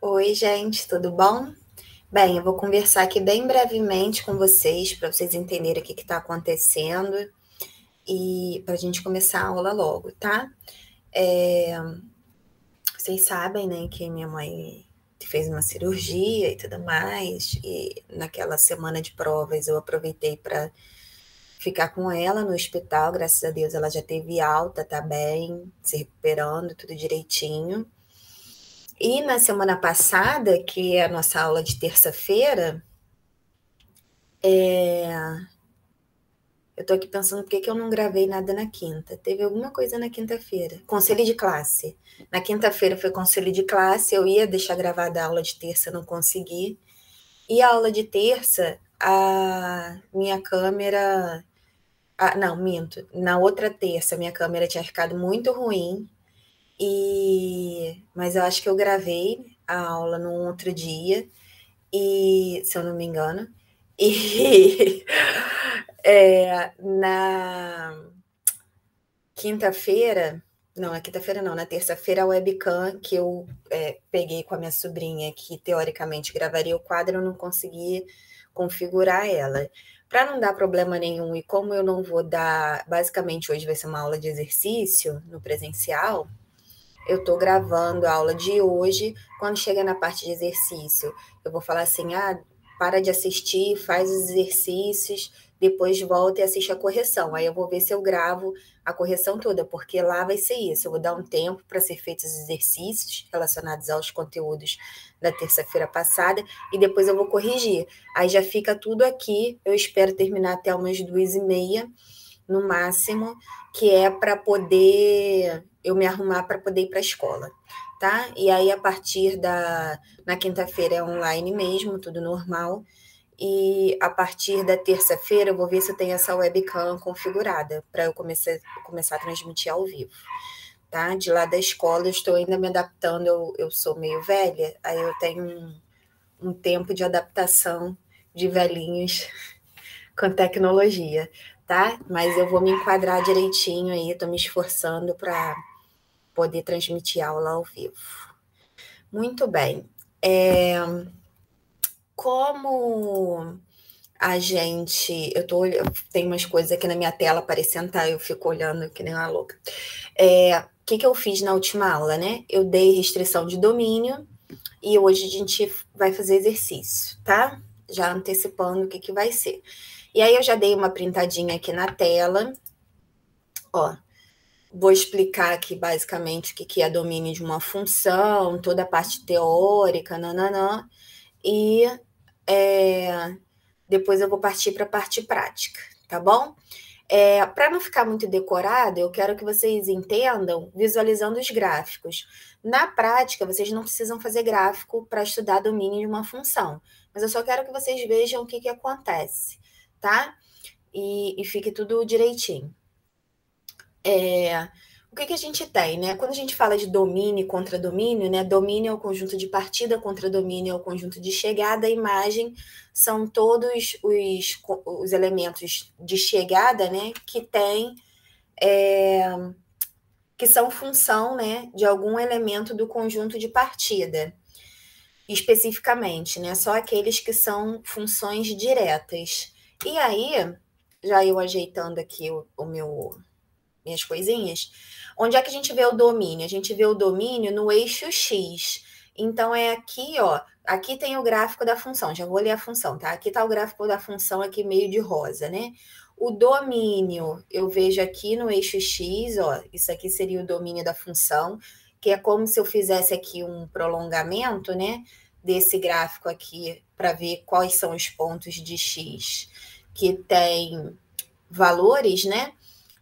Oi, gente, tudo bom? Bem, eu vou conversar aqui bem brevemente com vocês, para vocês entenderem o que está acontecendo e para a gente começar a aula logo, tá? Vocês sabem, né, que minha mãe fez uma cirurgia e tudo mais, e naquela semana de provas eu aproveitei para ficar com ela no hospital. Graças a Deus ela já teve alta, tá bem, se recuperando, tudo direitinho. E na semana passada, que é a nossa aula de terça-feira, eu tô aqui pensando por que eu não gravei nada na quinta. Teve alguma coisa na quinta-feira. Conselho de classe. Na quinta-feira foi conselho de classe, eu ia deixar gravada a aula de terça, não consegui. E a aula de terça, a minha câmera. Ah, não, minto. Na outra terça, minha câmera tinha ficado muito ruim. Mas eu acho que eu gravei a aula num outro dia, e se eu não me engano. E na quinta-feira, não, na quinta-feira não, na terça-feira, a webcam que eu peguei com a minha sobrinha, que teoricamente gravaria o quadro, eu não consegui configurar ela. Para não dar problema nenhum, e como eu não vou dar, basicamente hoje vai ser uma aula de exercício no presencial, eu estou gravando a aula de hoje. Quando chega na parte de exercício, eu vou falar assim: para de assistir, faz os exercícios, depois volta e assiste a correção. Aí eu vou ver se eu gravo a correção toda, porque lá vai ser isso. Eu vou dar um tempo para ser feitos os exercícios relacionados aos conteúdos da terça-feira passada, e depois eu vou corrigir. Aí já fica tudo aqui. Eu espero terminar até umas 2h30, no máximo, que é para poder eu me arrumar para poder ir para a escola, tá? E aí, a partir na quinta-feira é online mesmo, tudo normal. E a partir da terça-feira eu vou ver se eu tenho essa webcam configurada para eu começar a transmitir ao vivo, tá? De lá da escola eu estou ainda me adaptando, eu sou meio velha, aí eu tenho um tempo de adaptação de velhinhos com tecnologia, tá? Mas eu vou me enquadrar direitinho aí, estou me esforçando para poder transmitir aula ao vivo. Muito bem. Como a gente. Eu tenho umas coisas aqui na minha tela aparecendo, tá? Eu fico olhando que nem uma louca. O que eu fiz na última aula, né? Eu dei restrição de domínio e hoje a gente vai fazer exercício, tá? Já antecipando o que vai ser. E aí eu já dei uma printadinha aqui na tela. Ó, vou explicar aqui basicamente o que é domínio de uma função, toda a parte teórica, nananã, e depois eu vou partir para a parte prática, tá bom? Para não ficar muito decorado, eu quero que vocês entendam visualizando os gráficos. Na prática, vocês não precisam fazer gráfico para estudar domínio de uma função, mas eu só quero que vocês vejam o que acontece, tá? E fique tudo direitinho. O que a gente tem, né? Quando a gente fala de domínio e contra domínio, né? Domínio é o conjunto de partida, contra domínio é o conjunto de chegada. A imagem são todos os elementos de chegada, né? Que são função, né? De algum elemento do conjunto de partida, especificamente, né? Só aqueles que são funções diretas. E aí, já eu ajeitando aqui minhas coisinhas, onde é que a gente vê o domínio? A gente vê o domínio no eixo X. Então, é aqui, ó. Aqui tem o gráfico da função. Já vou ler a função, tá? Aqui tá o gráfico da função, aqui meio de rosa, né? O domínio, eu vejo aqui no eixo X, ó. Isso aqui seria o domínio da função, que é como se eu fizesse aqui um prolongamento, né? Desse gráfico aqui, para ver quais são os pontos de X que tem valores, né?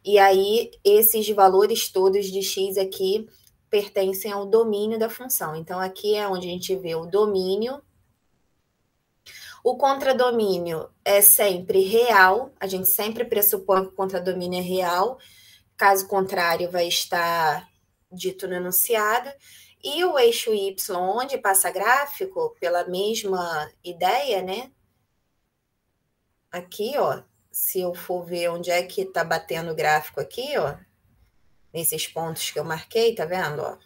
E aí, esses valores todos de x aqui pertencem ao domínio da função. Então, aqui é onde a gente vê o domínio. O contradomínio é sempre real, a gente sempre pressupõe que o contradomínio é real, caso contrário, vai estar dito no enunciado. E o eixo y, onde passa gráfico, pela mesma ideia, né? Aqui, ó, se eu for ver onde é que tá batendo o gráfico aqui, ó, nesses pontos que eu marquei, tá vendo? Ó?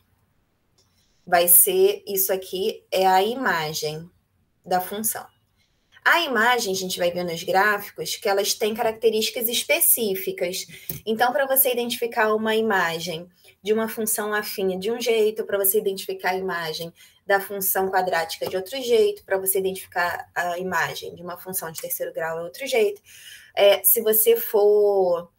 vai ser isso aqui, é a imagem da função. A imagem, a gente vai ver nos gráficos, que elas têm características específicas. Então, para você identificar uma imagem de uma função afim de um jeito, para você identificar a imagem da função quadrática de outro jeito, para você identificar a imagem de uma função de terceiro grau de outro jeito. Se você for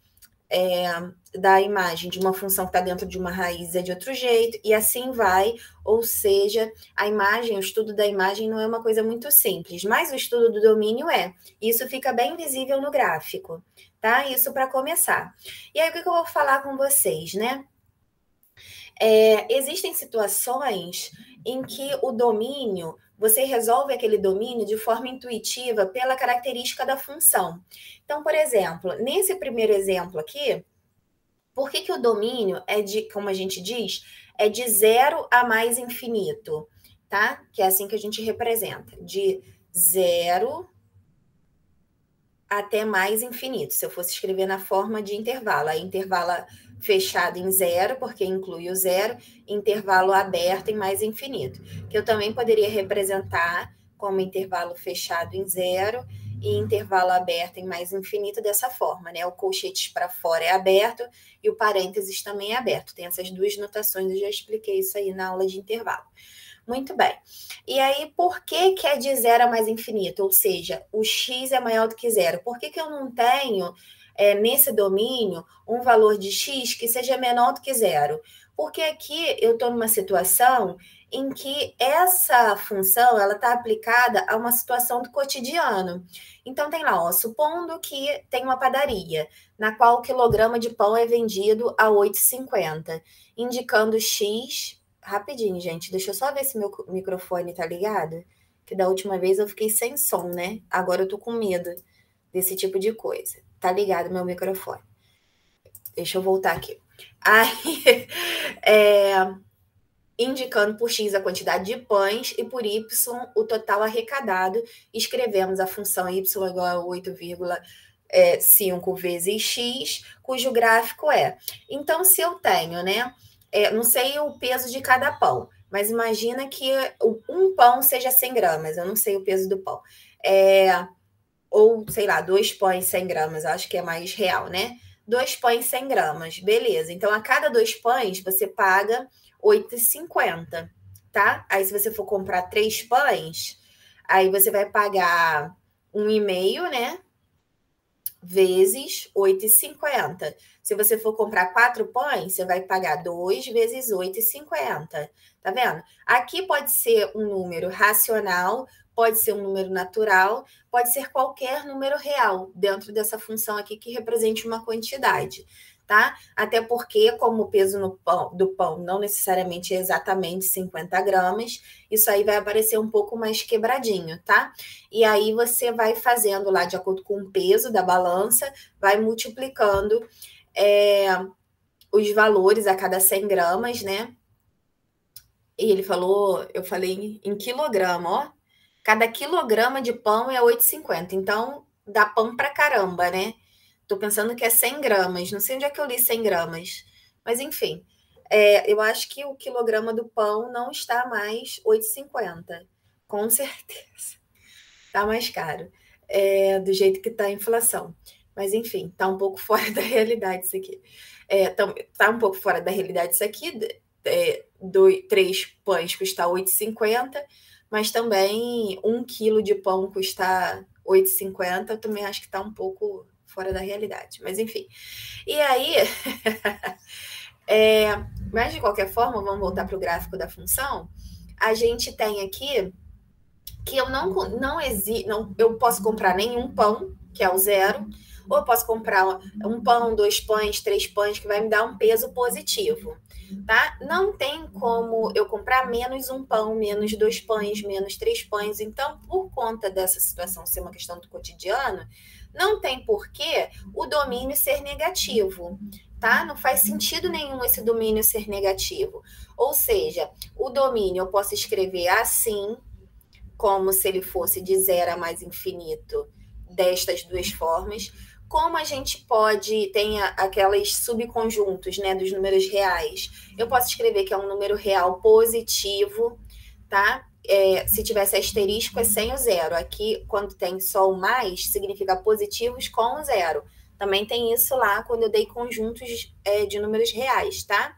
da imagem de uma função que está dentro de uma raiz é de outro jeito, e assim vai, ou seja, a imagem, o estudo da imagem não é uma coisa muito simples, mas o estudo do domínio é. Isso fica bem visível no gráfico, tá? Isso para começar. E aí, o que eu vou falar com vocês, né? Existem situações em que o domínio, você resolve aquele domínio de forma intuitiva pela característica da função. Então, por exemplo, nesse primeiro exemplo aqui, por que o domínio é de, como a gente diz, é de 0 a mais infinito, tá? Que é assim que a gente representa, de 0 até mais infinito. Se eu fosse escrever na forma de intervalo, aí intervalo fechado em 0, porque inclui o 0, intervalo aberto em mais infinito, que eu também poderia representar como intervalo fechado em 0 e intervalo aberto em mais infinito dessa forma, né? O colchetes para fora é aberto e o parênteses também é aberto. Tem essas duas notações, eu já expliquei isso aí na aula de intervalo. Muito bem. E aí, por que é de 0 a mais infinito? Ou seja, o x é maior do que 0. Por que eu não tenho, nesse domínio, um valor de x que seja menor do que 0? Porque aqui eu estou numa situação em que essa função ela está aplicada a uma situação do cotidiano. Então, tem lá, ó, supondo que tem uma padaria, na qual o quilograma de pão é vendido a 8,50, indicando x... Rapidinho, gente, deixa eu só ver se meu microfone tá ligado, que da última vez eu fiquei sem som, né? Agora eu tô com medo desse tipo de coisa. Tá ligado meu microfone. Deixa eu voltar aqui. Aí, indicando por x a quantidade de pães e por y o total arrecadado, escrevemos a função y igual a 8,5 vezes x, cujo gráfico é. Então, se eu tenho, né? Não sei o peso de cada pão, mas imagina que um pão seja 100 gramas, eu não sei o peso do pão. Ou, sei lá, 2 pães 100 gramas, acho que é mais real, né? 2 pães 100 gramas, beleza. Então, a cada 2 pães, você paga 8,50, tá? Aí, se você for comprar 3 pães, aí você vai pagar 1,5, né? Vezes 8,50. Se você for comprar 4 pães, você vai pagar 2 vezes 8,50. Tá vendo? Aqui pode ser um número racional, pode ser um número natural, pode ser qualquer número real dentro dessa função aqui que represente uma quantidade, tá? Até porque, como o peso do pão não necessariamente é exatamente 50 gramas, isso aí vai aparecer um pouco mais quebradinho, tá? E aí você vai fazendo lá de acordo com o peso da balança, vai multiplicando os valores a cada 100 gramas, né? E ele falou, eu falei em quilograma, ó. Cada quilograma de pão é 8,50, então dá pão pra caramba, né? Tô pensando que é 100 gramas, não sei onde é que eu li 100 gramas, mas enfim, eu acho que o quilograma do pão não está mais 8,50, com certeza. Tá mais caro, do jeito que tá a inflação. Mas enfim, tá um pouco fora da realidade isso aqui. Tá um pouco fora da realidade isso aqui, 3 pães custar 8,50, mas também 1 quilo de pão custar 8,50, eu também acho que está um pouco fora da realidade. Mas enfim. E aí, mas de qualquer forma, vamos voltar para o gráfico da função. A gente tem aqui que eu eu posso comprar nenhum pão, que é o 0, ou eu posso comprar um pão, 2 pães, 3 pães, que vai me dar um peso positivo, tá? Não tem como eu comprar menos um pão, menos 2 pães, menos 3 pães. Então, por conta dessa situação ser uma questão do cotidiano, não tem porquê o domínio ser negativo, tá? Não faz sentido nenhum esse domínio ser negativo. Ou seja, o domínio eu posso escrever assim, como se ele fosse de 0 a mais infinito, destas duas formas, Como a gente pode, tem aquelas subconjuntos, né, dos números reais. Eu posso escrever que é um número real positivo, tá? Se tivesse asterisco é sem o zero. Aqui, quando tem só o mais, significa positivos com o zero. Também tem isso lá quando eu dei conjuntos de números reais, tá?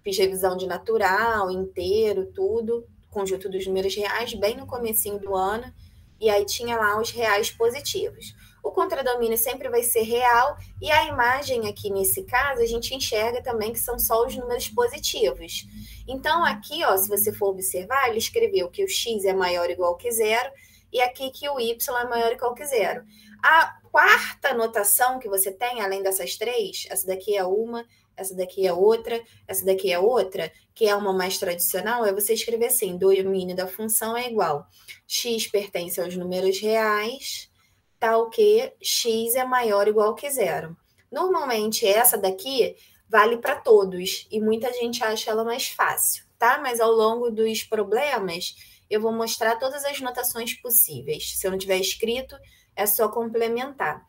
Fiz revisão de natural, inteiro, tudo, conjunto dos números reais, bem no comecinho do ano, e aí tinha lá os reais positivos. O contradomínio sempre vai ser real, e a imagem aqui nesse caso, a gente enxerga também que são só os números positivos. Então, aqui, ó, se você for observar, ele escreveu que o x é maior ou igual que zero, e aqui que o y é maior ou igual que zero. A quarta notação que você tem, além dessas três, essa daqui é uma, essa daqui é outra, essa daqui é outra, que é uma mais tradicional, é você escrever assim, domínio da função é igual. X pertence aos números reais, tal que x é maior ou igual que zero. Normalmente, essa daqui vale para todos, e muita gente acha ela mais fácil, tá? Mas ao longo dos problemas, eu vou mostrar todas as notações possíveis. Se eu não tiver escrito, é só complementar,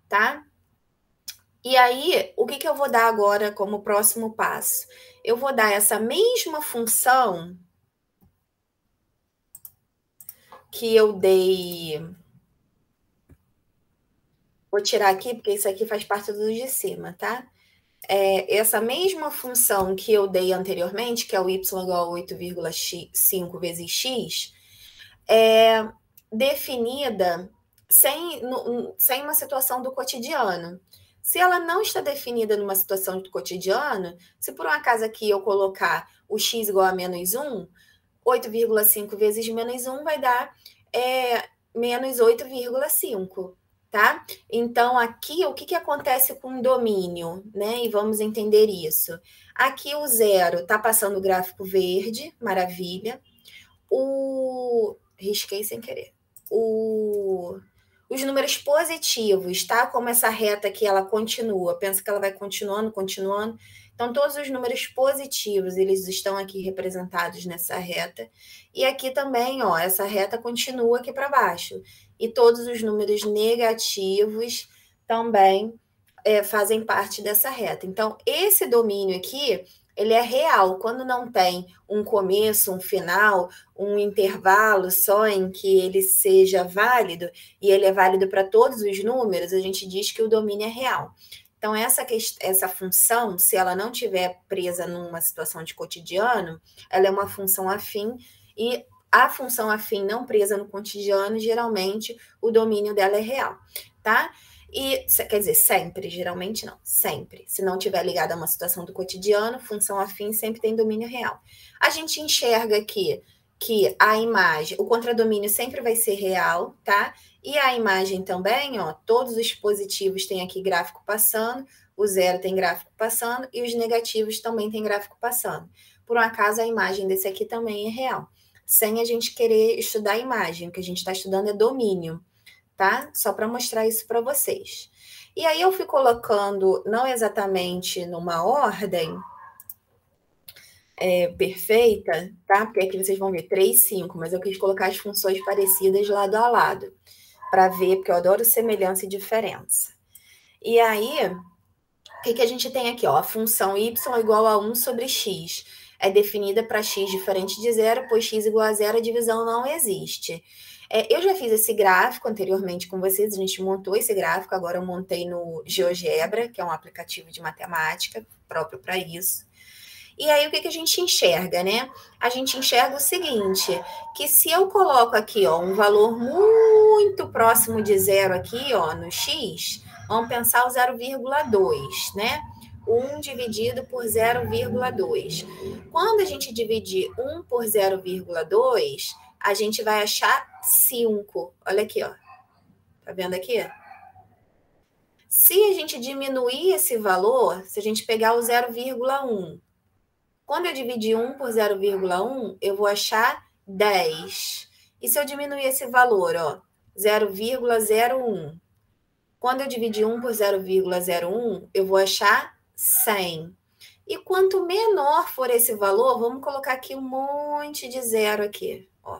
tá? E aí, o que eu vou dar agora como próximo passo? Eu vou dar essa mesma função que eu dei. Vou tirar aqui, porque isso aqui faz parte do de cima, tá? Essa mesma função que eu dei anteriormente, que é o y igual a 8,5 vezes x, é definida sem uma situação do cotidiano. Se ela não está definida numa situação do cotidiano, se por um acaso aqui eu colocar o x igual a menos 1, 8,5 vezes menos 1 vai dar menos 8,5, tá? Então, aqui, o que acontece com o domínio, né? E vamos entender isso. Aqui o zero está passando o gráfico verde, maravilha. Risquei sem querer. Os números positivos, tá? Como essa reta aqui, ela continua. Pensa que ela vai continuando, continuando. Então, todos os números positivos, eles estão aqui representados nessa reta. E aqui também, ó, essa reta continua aqui para baixo. E todos os números negativos também fazem parte dessa reta. Então, esse domínio aqui, ele é real. Quando não tem um começo, um final, um intervalo só em que ele seja válido, e ele é válido para todos os números, a gente diz que o domínio é real. Então, essa função, se ela não estiver presa numa situação de cotidiano, ela é uma função afim, e a função afim não presa no cotidiano, geralmente, o domínio dela é real, tá? E, quer dizer, sempre, geralmente não, sempre. Se não tiver ligado a uma situação do cotidiano, função afim sempre tem domínio real. A gente enxerga aqui que a imagem, o contradomínio sempre vai ser real, tá? E a imagem também, ó, todos os positivos têm aqui gráfico passando, o zero tem gráfico passando e os negativos também têm gráfico passando. Por um acaso, a imagem desse aqui também é real. Sem a gente querer estudar a imagem, o que a gente está estudando é domínio, tá? Só para mostrar isso para vocês. E aí eu fui colocando, não exatamente numa ordem perfeita, tá? Porque aqui vocês vão ver 3, 5, mas eu quis colocar as funções parecidas lado a lado, para ver, porque eu adoro semelhança e diferença. E aí, o que a gente tem aqui? Ó, a função y igual a 1 sobre x é definida para x diferente de zero, pois x igual a zero, a divisão não existe. Eu já fiz esse gráfico anteriormente com vocês, a gente montou esse gráfico, agora eu montei no GeoGebra, que é um aplicativo de matemática próprio para isso. E aí, o que a gente enxerga, né? A gente enxerga o seguinte, que se eu coloco aqui, ó, um valor muito próximo de zero aqui, ó, no x, vamos pensar o 0,2, né? 1 dividido por 0,2. Quando a gente dividir 1 por 0,2, a gente vai achar 5. Olha aqui, ó. Tá vendo aqui? Se a gente diminuir esse valor, se a gente pegar o 0,1, quando eu dividir 1 por 0,1, eu vou achar 10. E se eu diminuir esse valor, ó, 0,01? Quando eu dividir 1 por 0,01, eu vou achar 100. E quanto menor for esse valor, vamos colocar aqui um monte de zero aqui, ó.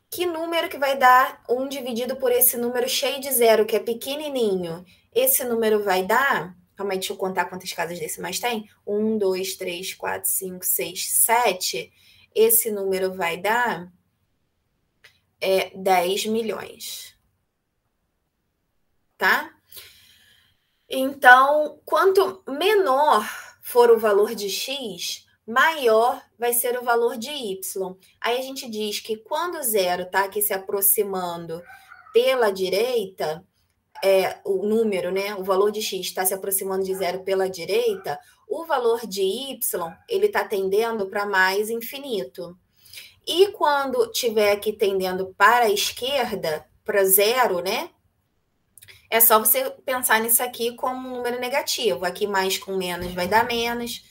Que número que vai dar 1 dividido por esse número cheio de zero, que é pequenininho? Esse número vai dar... Calma aí, deixa eu contar quantas casas decimais tem. 1, 2, 3, 4, 5, 6, 7. Esse número vai dar 10 milhões. Tá? Então, quanto menor for o valor de x, maior vai ser o valor de y. Aí a gente diz que quando o zero está aqui se aproximando pela direita, o número, né, o valor de x está se aproximando de zero pela direita, o valor de y ele está tendendo para mais infinito. E quando tiver aqui tendendo para a esquerda, para zero, né? É só você pensar nisso aqui como um número negativo. Aqui mais com menos vai dar menos,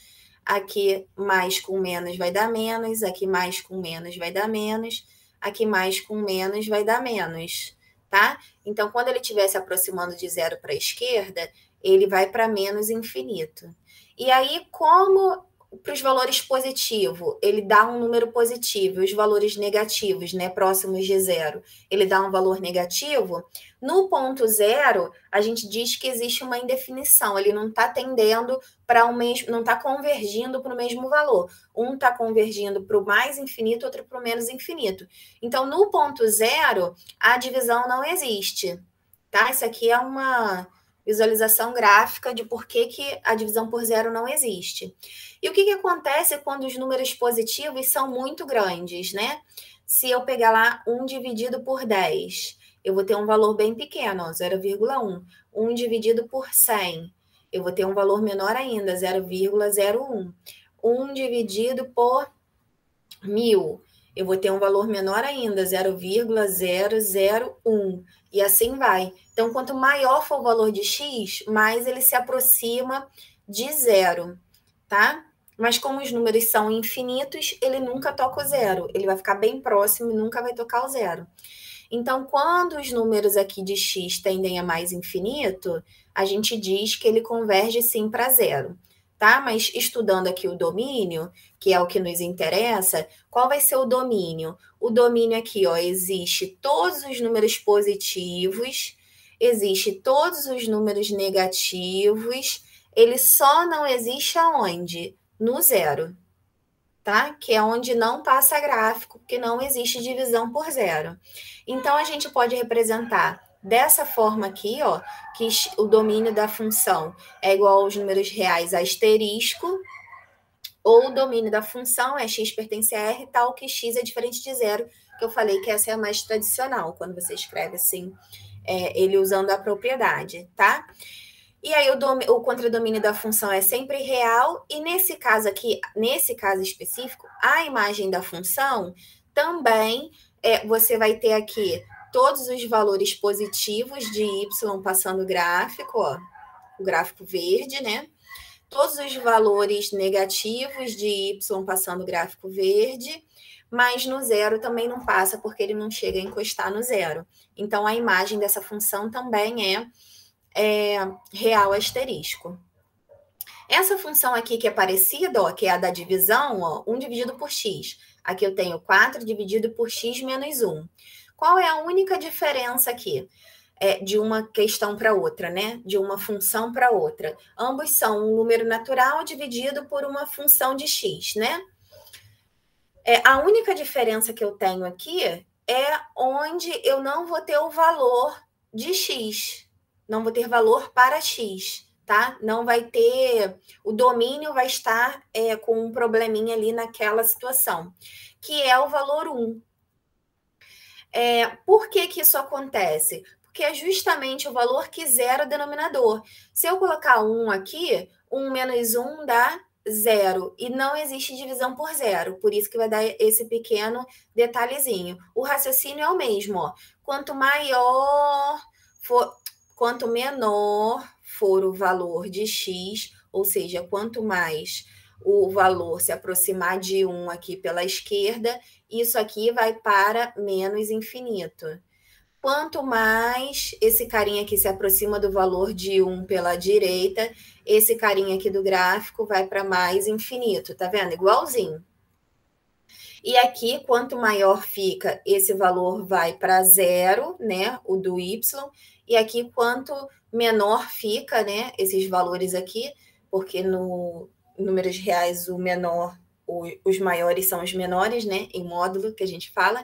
aqui mais com menos vai dar menos, aqui mais com menos vai dar menos, aqui mais com menos vai dar menos, tá? Então, quando ele estiver se aproximando de zero para a esquerda, ele vai para menos infinito. E aí, como para os valores positivos, ele dá um número positivo, e os valores negativos, né, próximos de zero, ele dá um valor negativo. No ponto zero, a gente diz que existe uma indefinição, ele não está tendendo para o mesmo, não está convergindo para o mesmo valor. Um está convergindo para o mais infinito, outro para o menos infinito. Então, no ponto zero, a divisão não existe, tá? Isso aqui é uma visualização gráfica de por que a divisão por zero não existe. E o que acontece quando os números positivos são muito grandes, né? Se eu pegar lá 1 dividido por 10, eu vou ter um valor bem pequeno, 0,1. 1 dividido por 100, eu vou ter um valor menor ainda, 0,01. 1 dividido por 1000, eu vou ter um valor menor ainda, 0,001. E assim vai. Então, quanto maior for o valor de x, mais ele se aproxima de zero, tá? Mas como os números são infinitos, ele nunca toca o zero. Ele vai ficar bem próximo e nunca vai tocar o zero. Então, quando os números aqui de x tendem a mais infinito, a gente diz que ele converge sim para zero, tá? Mas estudando aqui o domínio, que é o que nos interessa, qual vai ser o domínio? O domínio aqui, ó, existe todos os números positivos, existe todos os números negativos, ele só não existe aonde? No zero, tá? Que é onde não passa gráfico, porque não existe divisão por zero. Então, a gente pode representar dessa forma aqui, ó, que o domínio da função é igual aos números reais asterisco, ou o domínio da função é x pertence a R, tal que x é diferente de zero, que eu falei que essa é a mais tradicional, quando você escreve assim, ele usando a propriedade, tá? E aí o contradomínio da função é sempre real, e nesse caso aqui, nesse caso específico, a imagem da função também, você vai ter aqui todos os valores positivos de y passando o gráfico, ó, o gráfico verde, né? Todos os valores negativos de y passando o gráfico verde, mas no zero também não passa, porque ele não chega a encostar no zero. Então, a imagem dessa função também é real asterisco. Essa função aqui que é parecida, ó, que é a da divisão, ó, 1 dividido por x. Aqui eu tenho 4 dividido por x menos 1. Qual é a única diferença aqui? De uma questão para outra, né? De uma função para outra. Ambos são um número natural dividido por uma função de x, né? A única diferença que eu tenho aqui é onde eu não vou ter o valor de x. Não vou ter valor para x, tá? Não vai ter... O domínio vai estar com um probleminha ali naquela situação, que é o valor 1. Por que isso acontece? Porque é justamente o valor que zera o denominador. Se eu colocar 1 aqui, 1 menos 1 dá 0. E não existe divisão por zero. Por isso que vai dar esse pequeno detalhezinho. O raciocínio é o mesmo, ó. Quanto menor for o valor de x, ou seja, quanto mais o valor se aproximar de 1 aqui pela esquerda, isso aqui vai para menos infinito. Quanto mais esse carinha aqui se aproxima do valor de 1 pela direita, esse carinha aqui do gráfico vai para mais infinito, tá vendo? Igualzinho. E aqui, quanto maior fica, esse valor vai para zero, né? O do y. E aqui, quanto menor fica, né? Esses valores aqui, porque no números reais o menor, os maiores são os menores, né? Em módulo que a gente fala.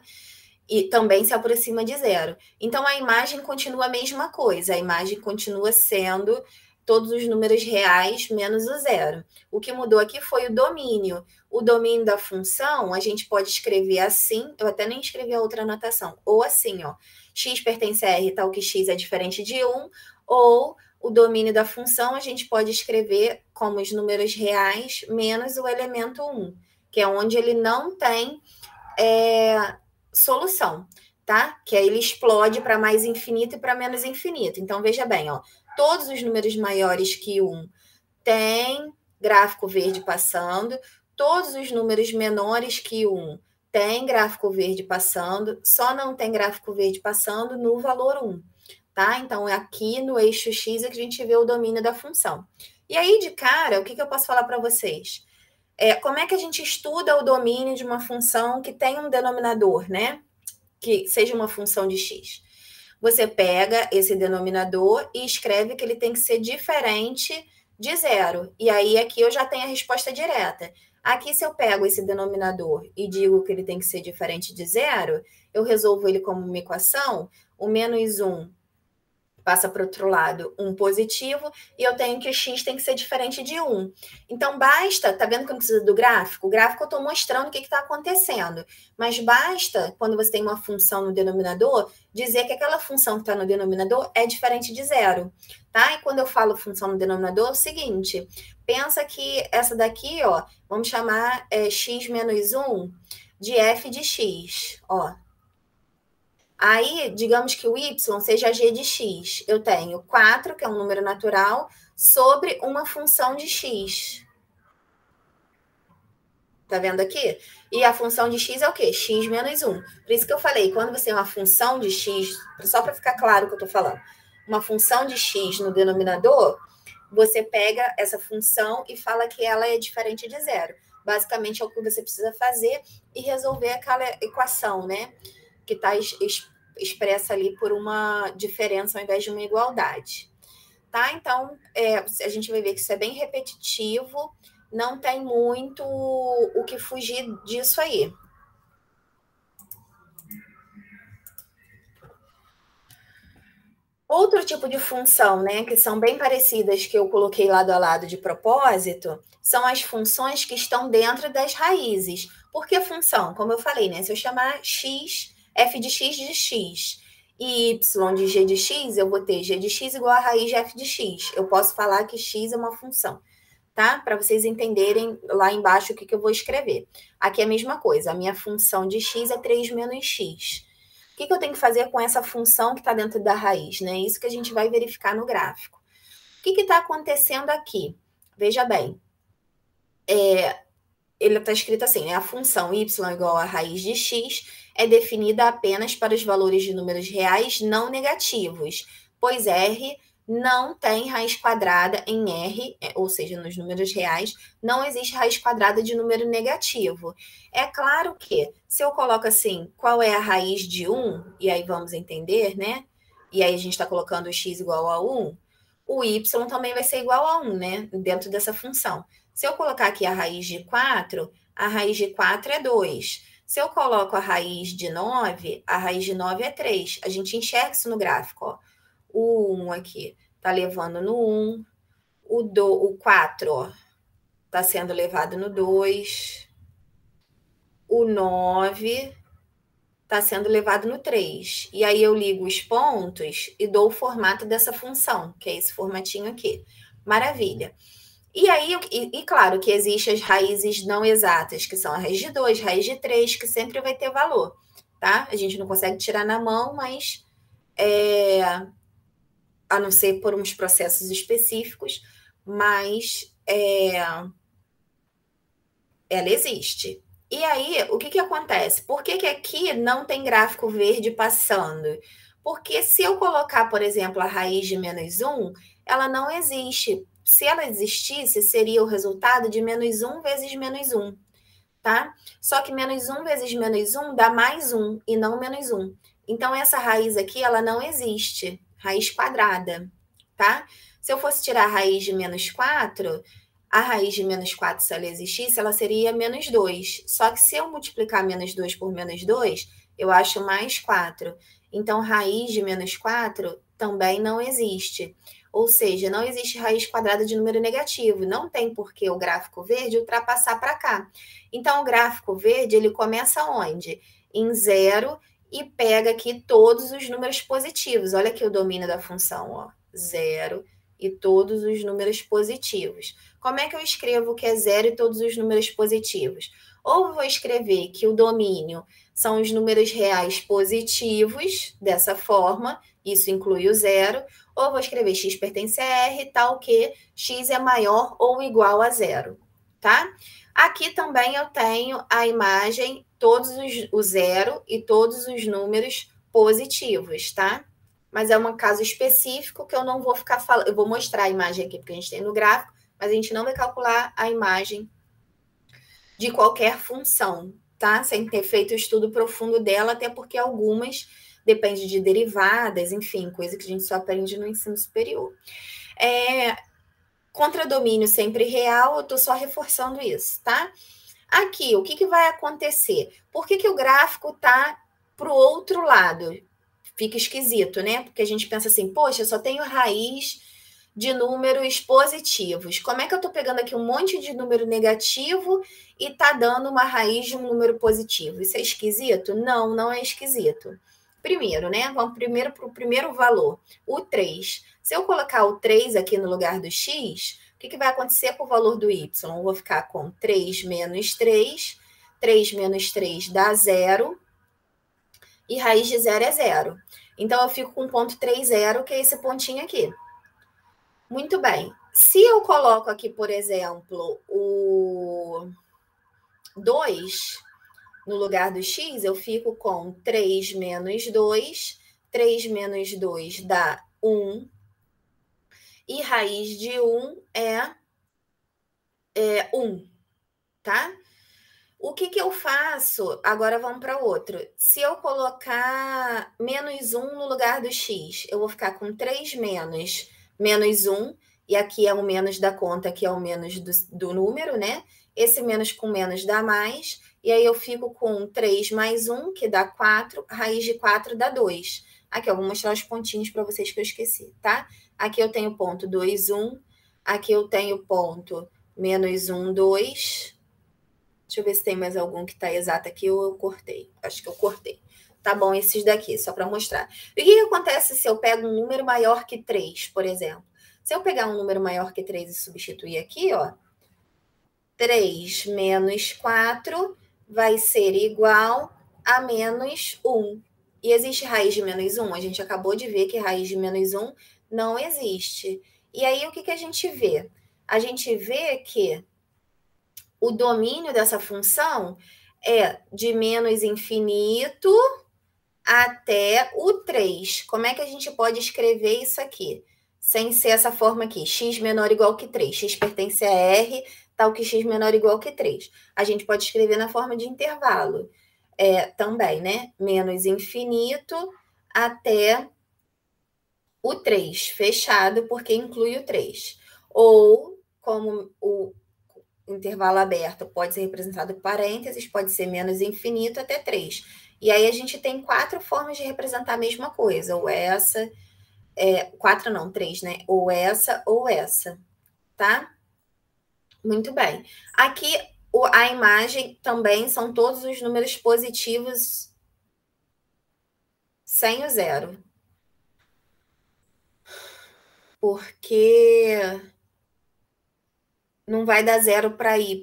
E também se aproxima de zero. Então, a imagem continua a mesma coisa. A imagem continua sendo todos os números reais menos o zero. O que mudou aqui foi o domínio. O domínio da função, a gente pode escrever assim, eu até nem escrevi a outra anotação, ou assim, ó, x pertence a r, tal que x é diferente de 1, ou o domínio da função a gente pode escrever como os números reais menos o elemento 1, que é onde ele não tem solução, tá? Que aí ele explode para mais infinito e para menos infinito. Então, veja bem, ó, todos os números maiores que 1 têm gráfico verde passando, todos os números menores que 1 têm gráfico verde passando, só não tem gráfico verde passando no valor 1, tá? Então, aqui no eixo x é que a gente vê o domínio da função. E aí, de cara, o que eu posso falar para vocês? Como é que a gente estuda o domínio de uma função que tem um denominador, né? Que seja uma função de x. Você pega esse denominador e escreve que ele tem que ser diferente de zero. E aí, aqui eu já tenho a resposta direta. Aqui, se eu pego esse denominador e digo que ele tem que ser diferente de zero, eu resolvo ele como uma equação, o menos 1 passa para o outro lado um positivo, e eu tenho que o x tem que ser diferente de 1. Então, basta, tá vendo que não precisa do gráfico? O gráfico eu estou mostrando o que está acontecendo, mas basta, quando você tem uma função no denominador, dizer que aquela função que está no denominador é diferente de zero, tá? E quando eu falo função no denominador, é o seguinte, pensa que essa daqui, ó, vamos chamar x menos 1 de f de x, ó. Aí, digamos que o y seja g de x. Eu tenho 4, que é um número natural, sobre uma função de x. Tá vendo aqui? E a função de x é o quê? X menos 1. Por isso que eu falei, quando você tem uma função de x, só para ficar claro o que eu tô falando, uma função de x no denominador, você pega essa função e fala que ela é diferente de zero. Basicamente é o que você precisa fazer e resolver aquela equação, né? Que está expressa ali por uma diferença ao invés de uma igualdade. Tá? Então, a gente vai ver que isso é bem repetitivo, não tem muito o que fugir disso aí. Outro tipo de função, né, que são bem parecidas, que eu coloquei lado a lado de propósito, são as funções que estão dentro das raízes. Por que função? Como eu falei, né, se eu chamar x, f de x e y de g de x, eu vou ter g de x igual a raiz de f de x. Eu posso falar que x é uma função, tá? Para vocês entenderem lá embaixo o que eu vou escrever. Aqui é a mesma coisa, a minha função de x é 3 menos x. O que eu tenho que fazer com essa função que está dentro da raiz, né? Isso que a gente vai verificar no gráfico. O que está acontecendo aqui? Veja bem, ele está escrito assim, né? A função y igual a raiz de x é definida apenas para os valores de números reais não negativos, pois r não tem raiz quadrada em R, ou seja, nos números reais, não existe raiz quadrada de número negativo. É claro que, se eu coloco assim, qual é a raiz de 1, e aí vamos entender, né? E aí a gente está colocando o x igual a 1, o y também vai ser igual a 1, né? Dentro dessa função. Se eu colocar aqui a raiz de 4, a raiz de 4 é 2. Se eu coloco a raiz de 9, a raiz de 9 é 3. A gente enxerga isso no gráfico, ó. O 1 aqui está levando no 1, o 4 está sendo levado no 2, o 9 está sendo levado no 3. E aí eu ligo os pontos e dou o formato dessa função, que é esse formatinho aqui. Maravilha. E aí, claro que existem as raízes não exatas, que são a raiz de 2, raiz de 3, que sempre vai ter valor, tá? A gente não consegue tirar na mão, mas a não ser por uns processos específicos, mas ela existe. E aí, o que acontece? Por que aqui não tem gráfico verde passando? Porque se eu colocar, por exemplo, a raiz de menos 1, ela não existe. Se ela existisse, seria o resultado de menos 1 vezes menos 1. tá? Só que menos 1 vezes menos 1 dá mais 1 e não menos 1. Então, essa raiz aqui, ela não existe. Raiz quadrada, tá? Se eu fosse tirar a raiz de menos 4, a raiz de menos 4, se ela existisse, ela seria menos 2. Só que se eu multiplicar menos 2 por menos 2, eu acho mais 4. Então, raiz de menos 4 também não existe. Ou seja, não existe raiz quadrada de número negativo. Não tem por que o gráfico verde ultrapassar para cá. Então, o gráfico verde, ele começa onde? Em 0 e pega aqui todos os números positivos. Olha aqui o domínio da função, ó. 0 e todos os números positivos. Como é que eu escrevo que é 0 e todos os números positivos? Ou vou escrever que o domínio são os números reais positivos, dessa forma, isso inclui o 0, ou vou escrever x pertence a R, tal que x é maior ou igual a 0, tá? Aqui também eu tenho a imagem, todos o 0 e todos os números positivos, tá? Mas é um caso específico que eu não vou ficar falando. Eu vou mostrar a imagem aqui, porque a gente tem no gráfico, mas a gente não vai calcular a imagem de qualquer função, tá? Sem ter feito o estudo profundo dela, até porque algumas dependem de derivadas, enfim, coisa que a gente só aprende no ensino superior. Contradomínio sempre real, eu estou só reforçando isso, tá? Aqui, o que vai acontecer? Por que o gráfico está para o outro lado? Fica esquisito, né? Porque a gente pensa assim, poxa, eu só tenho raiz de números positivos. Como é que eu estou pegando aqui um monte de número negativo e está dando uma raiz de um número positivo? Isso é esquisito? Não, não é esquisito. Primeiro, né? Vamos primeiro para o primeiro valor, o 3. Se eu colocar o 3 aqui no lugar do x, o que vai acontecer com o valor do y? Eu vou ficar com 3 menos 3. 3 menos 3 dá 0. E raiz de 0 é 0. Então, eu fico com 0,30, que é esse pontinho aqui. Muito bem. Se eu coloco aqui, por exemplo, o 2 no lugar do x, eu fico com 3 menos 2. 3 menos 2 dá 1. E raiz de 1 é 1, tá? O que eu faço? Agora vamos para outro. Se eu colocar menos 1 no lugar do x, eu vou ficar com 3 menos 1, e aqui é o menos da conta, aqui é o menos do número, né? Esse menos com menos dá mais, e aí eu fico com 3 mais 1, que dá 4, raiz de 4 dá 2. Aqui, eu vou mostrar os pontinhos para vocês que eu esqueci, tá? Aqui eu tenho ponto 2, 1, aqui eu tenho ponto menos 1, 2... Deixa eu ver se tem mais algum que está exato aqui ou eu cortei. Acho que eu cortei. Tá bom, esses daqui, só para mostrar. E o que acontece se eu pego um número maior que 3, por exemplo? Se eu pegar um número maior que 3 e substituir aqui, ó, 3 menos 4 vai ser igual a menos 1. E existe raiz de menos 1? A gente acabou de ver que raiz de menos 1 não existe. E aí, o que a gente vê? A gente vê que o domínio dessa função é de menos infinito até o 3. Como é que a gente pode escrever isso aqui? Sem ser essa forma aqui, x menor ou igual que 3. X pertence a R, tal que x menor ou igual que 3. A gente pode escrever na forma de intervalo também, né? Menos infinito até o 3, fechado, porque inclui o 3. Ou, como o intervalo aberto pode ser representado por parênteses, pode ser menos infinito até 3. E aí a gente tem 4 formas de representar a mesma coisa, ou essa, 4 não, 3, né? Ou essa, tá? Muito bem. Aqui a imagem também são todos os números positivos sem o 0. Porque não vai dar 0 para y.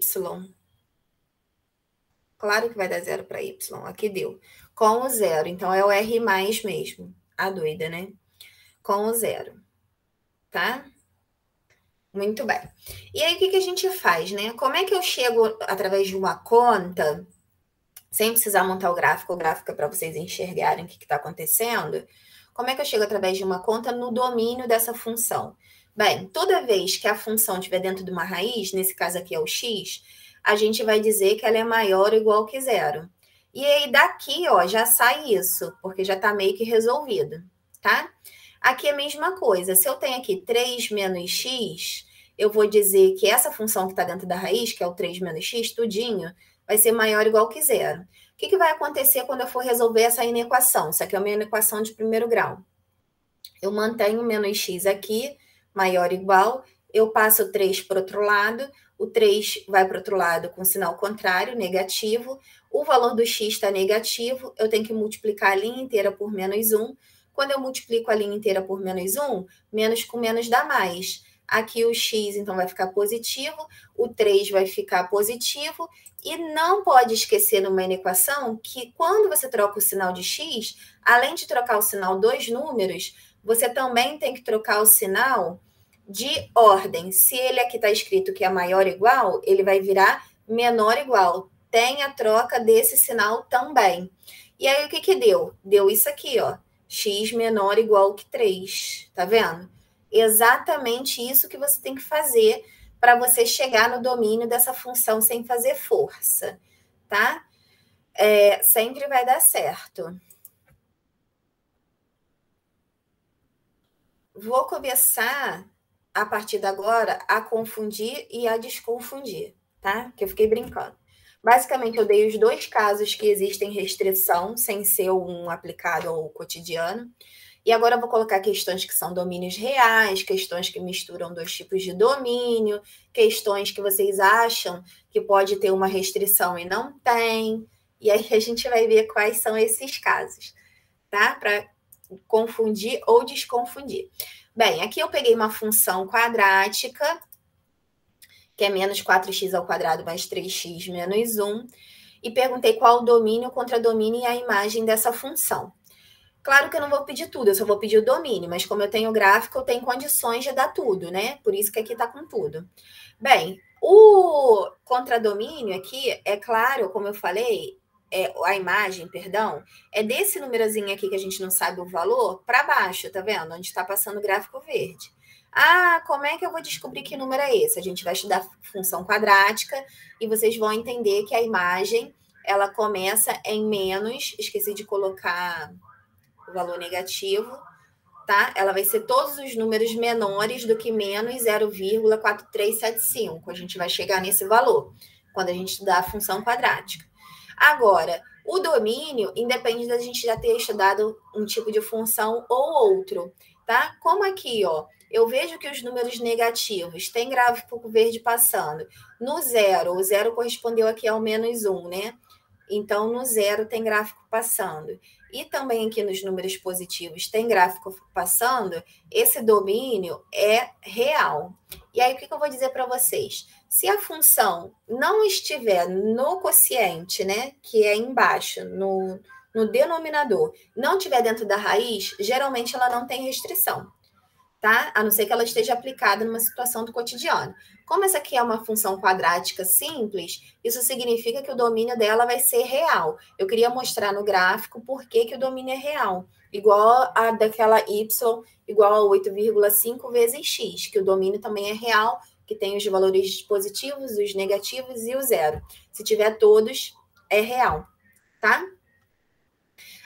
Claro que vai dar 0 para y. Aqui deu. Com o 0. Então, é o R mais mesmo. A doida, né? Com o 0. Tá? Muito bem. E aí, o que a gente faz, né? Como é que eu chego, através de uma conta, sem precisar montar o gráfico é para vocês enxergarem o que está acontecendo? Como é que eu chego, através de uma conta, no domínio dessa função? Bem, toda vez que a função estiver dentro de uma raiz, nesse caso aqui é o x, a gente vai dizer que ela é maior ou igual que zero. E aí daqui, ó, já sai isso, porque já está meio que resolvido, tá? Aqui é a mesma coisa. Se eu tenho aqui 3 menos x, eu vou dizer que essa função que está dentro da raiz, que é o 3 menos x, tudinho, vai ser maior ou igual que zero. O que vai acontecer quando eu for resolver essa inequação? Isso aqui é uma inequação de primeiro grau. Eu mantenho menos x aqui, maior ou igual, eu passo o 3 para o outro lado, o 3 vai para o outro lado com sinal contrário, negativo, o valor do x está negativo, eu tenho que multiplicar a linha inteira por menos 1. Quando eu multiplico a linha inteira por menos 1, menos com menos dá mais. Aqui o x, então, vai ficar positivo, o 3 vai ficar positivo, e não pode esquecer numa equação que quando você troca o sinal de x, além de trocar o sinal dos números, você também tem que trocar o sinal de ordem. Se ele aqui está escrito que é maior ou igual, ele vai virar menor ou igual. Tem a troca desse sinal também. E aí, o que deu? Deu isso aqui, ó. X menor ou igual que 3. Tá vendo? Exatamente isso que você tem que fazer para você chegar no domínio dessa função sem fazer força, tá? Sempre vai dar certo. Vou começar, a partir de agora, a confundir e a desconfundir, tá? Que eu fiquei brincando. Basicamente, eu dei os dois casos que existem restrição, sem ser um aplicado ao cotidiano. E agora eu vou colocar questões que são domínios reais, questões que misturam dois tipos de domínio, questões que vocês acham que pode ter uma restrição e não tem. E aí a gente vai ver quais são esses casos, tá? Para confundir ou desconfundir. Bem, aqui eu peguei uma função quadrática, que é menos 4x ao quadrado mais 3x menos 1, e perguntei qual o domínio, o contradomínio e a imagem dessa função. Claro que eu não vou pedir tudo, eu só vou pedir o domínio, mas como eu tenho gráfico, eu tenho condições de dar tudo, né? Por isso que aqui está com tudo. Bem, o contradomínio aqui, é claro, como eu falei, a imagem, perdão, é desse númerozinho aqui que a gente não sabe o valor, para baixo, tá vendo? Onde está passando o gráfico verde. Ah, como é que eu vou descobrir que número é esse? A gente vai estudar função quadrática e vocês vão entender que a imagem, ela começa em menos, esqueci de colocar o valor negativo, tá? Ela vai ser todos os números menores do que menos 0,4375. A gente vai chegar nesse valor quando a gente estudar a função quadrática. Agora, o domínio independe da gente já ter estudado um tipo de função ou outro, tá? Como aqui, ó, eu vejo que os números negativos têm gráfico verde passando. No zero, o zero correspondeu aqui ao menos 1, né? Então, no zero tem gráfico passando. E também aqui nos números positivos tem gráfico passando, esse domínio é real. E aí, o que eu vou dizer para vocês? Se a função não estiver no quociente, né, que é embaixo, no denominador, não estiver dentro da raiz, geralmente ela não tem restrição, tá? A não ser que ela esteja aplicada numa situação do cotidiano. Como essa aqui é uma função quadrática simples, isso significa que o domínio dela vai ser real. Eu queria mostrar no gráfico por que o domínio é real. Igual a daquela y, igual a 8,5 vezes x, que o domínio também é real, que tem os valores positivos, os negativos e o zero. Se tiver todos, é real, tá?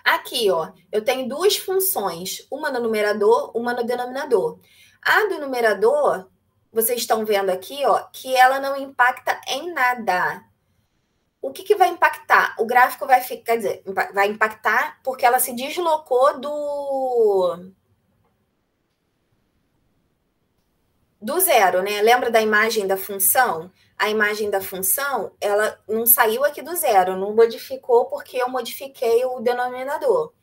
Aqui, ó, eu tenho duas funções, uma no numerador, uma no denominador. A do numerador, vocês estão vendo aqui, ó, que ela não impacta em nada. O que vai impactar? O gráfico vai ficar, quer dizer, vai impactar porque ela se deslocou do zero, né? Lembra da imagem da função? A imagem da função, ela não saiu aqui do zero, não modificou porque eu modifiquei o denominador.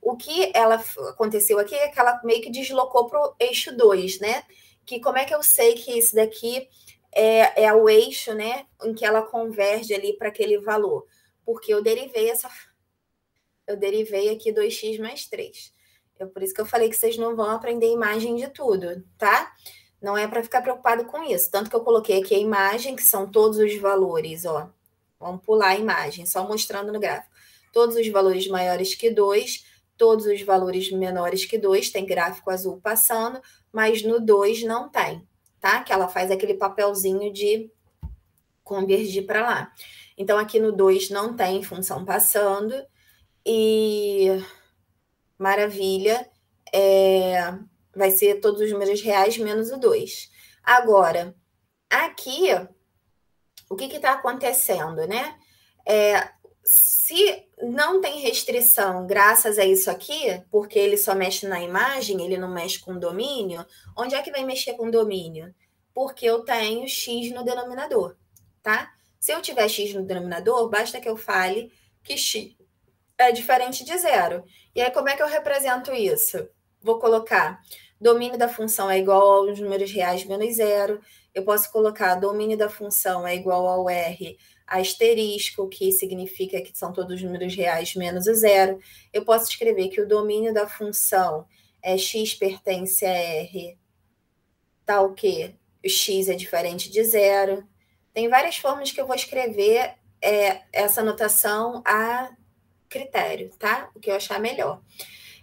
O que aconteceu aqui é que ela meio que deslocou para o eixo 2, né? Que como é que eu sei que isso daqui é o eixo, né? Em que ela converge ali para aquele valor? Porque eu derivei aqui 2x mais 3. É por isso que eu falei que vocês não vão aprender imagem de tudo, tá? Não é para ficar preocupado com isso. Tanto que eu coloquei aqui a imagem, que são todos os valores, ó. Vamos pular a imagem, só mostrando no gráfico. Todos os valores maiores que 2, todos os valores menores que 2, tem gráfico azul passando, mas no 2 não tem, tá? Que ela faz aquele papelzinho de convergir para lá. Então, aqui no 2 não tem função passando, e maravilha, vai ser todos os números reais menos o 2. Agora, aqui, o que está acontecendo, né? Se não tem restrição graças a isso aqui, porque ele só mexe na imagem, ele não mexe com domínio, onde é que vai mexer com domínio? Porque eu tenho x no denominador, tá? Se eu tiver x no denominador, basta que eu fale que x é diferente de zero. E aí, como é que eu represento isso? Vou colocar domínio da função é igual aos números reais menos zero. Eu posso colocar domínio da função é igual ao R asterisco, que significa que são todos os números reais menos o zero. Eu posso escrever que o domínio da função é x pertence a R, tal que o x é diferente de zero. Tem várias formas que eu vou escrever essa notação a critério, tá? O que eu achar melhor.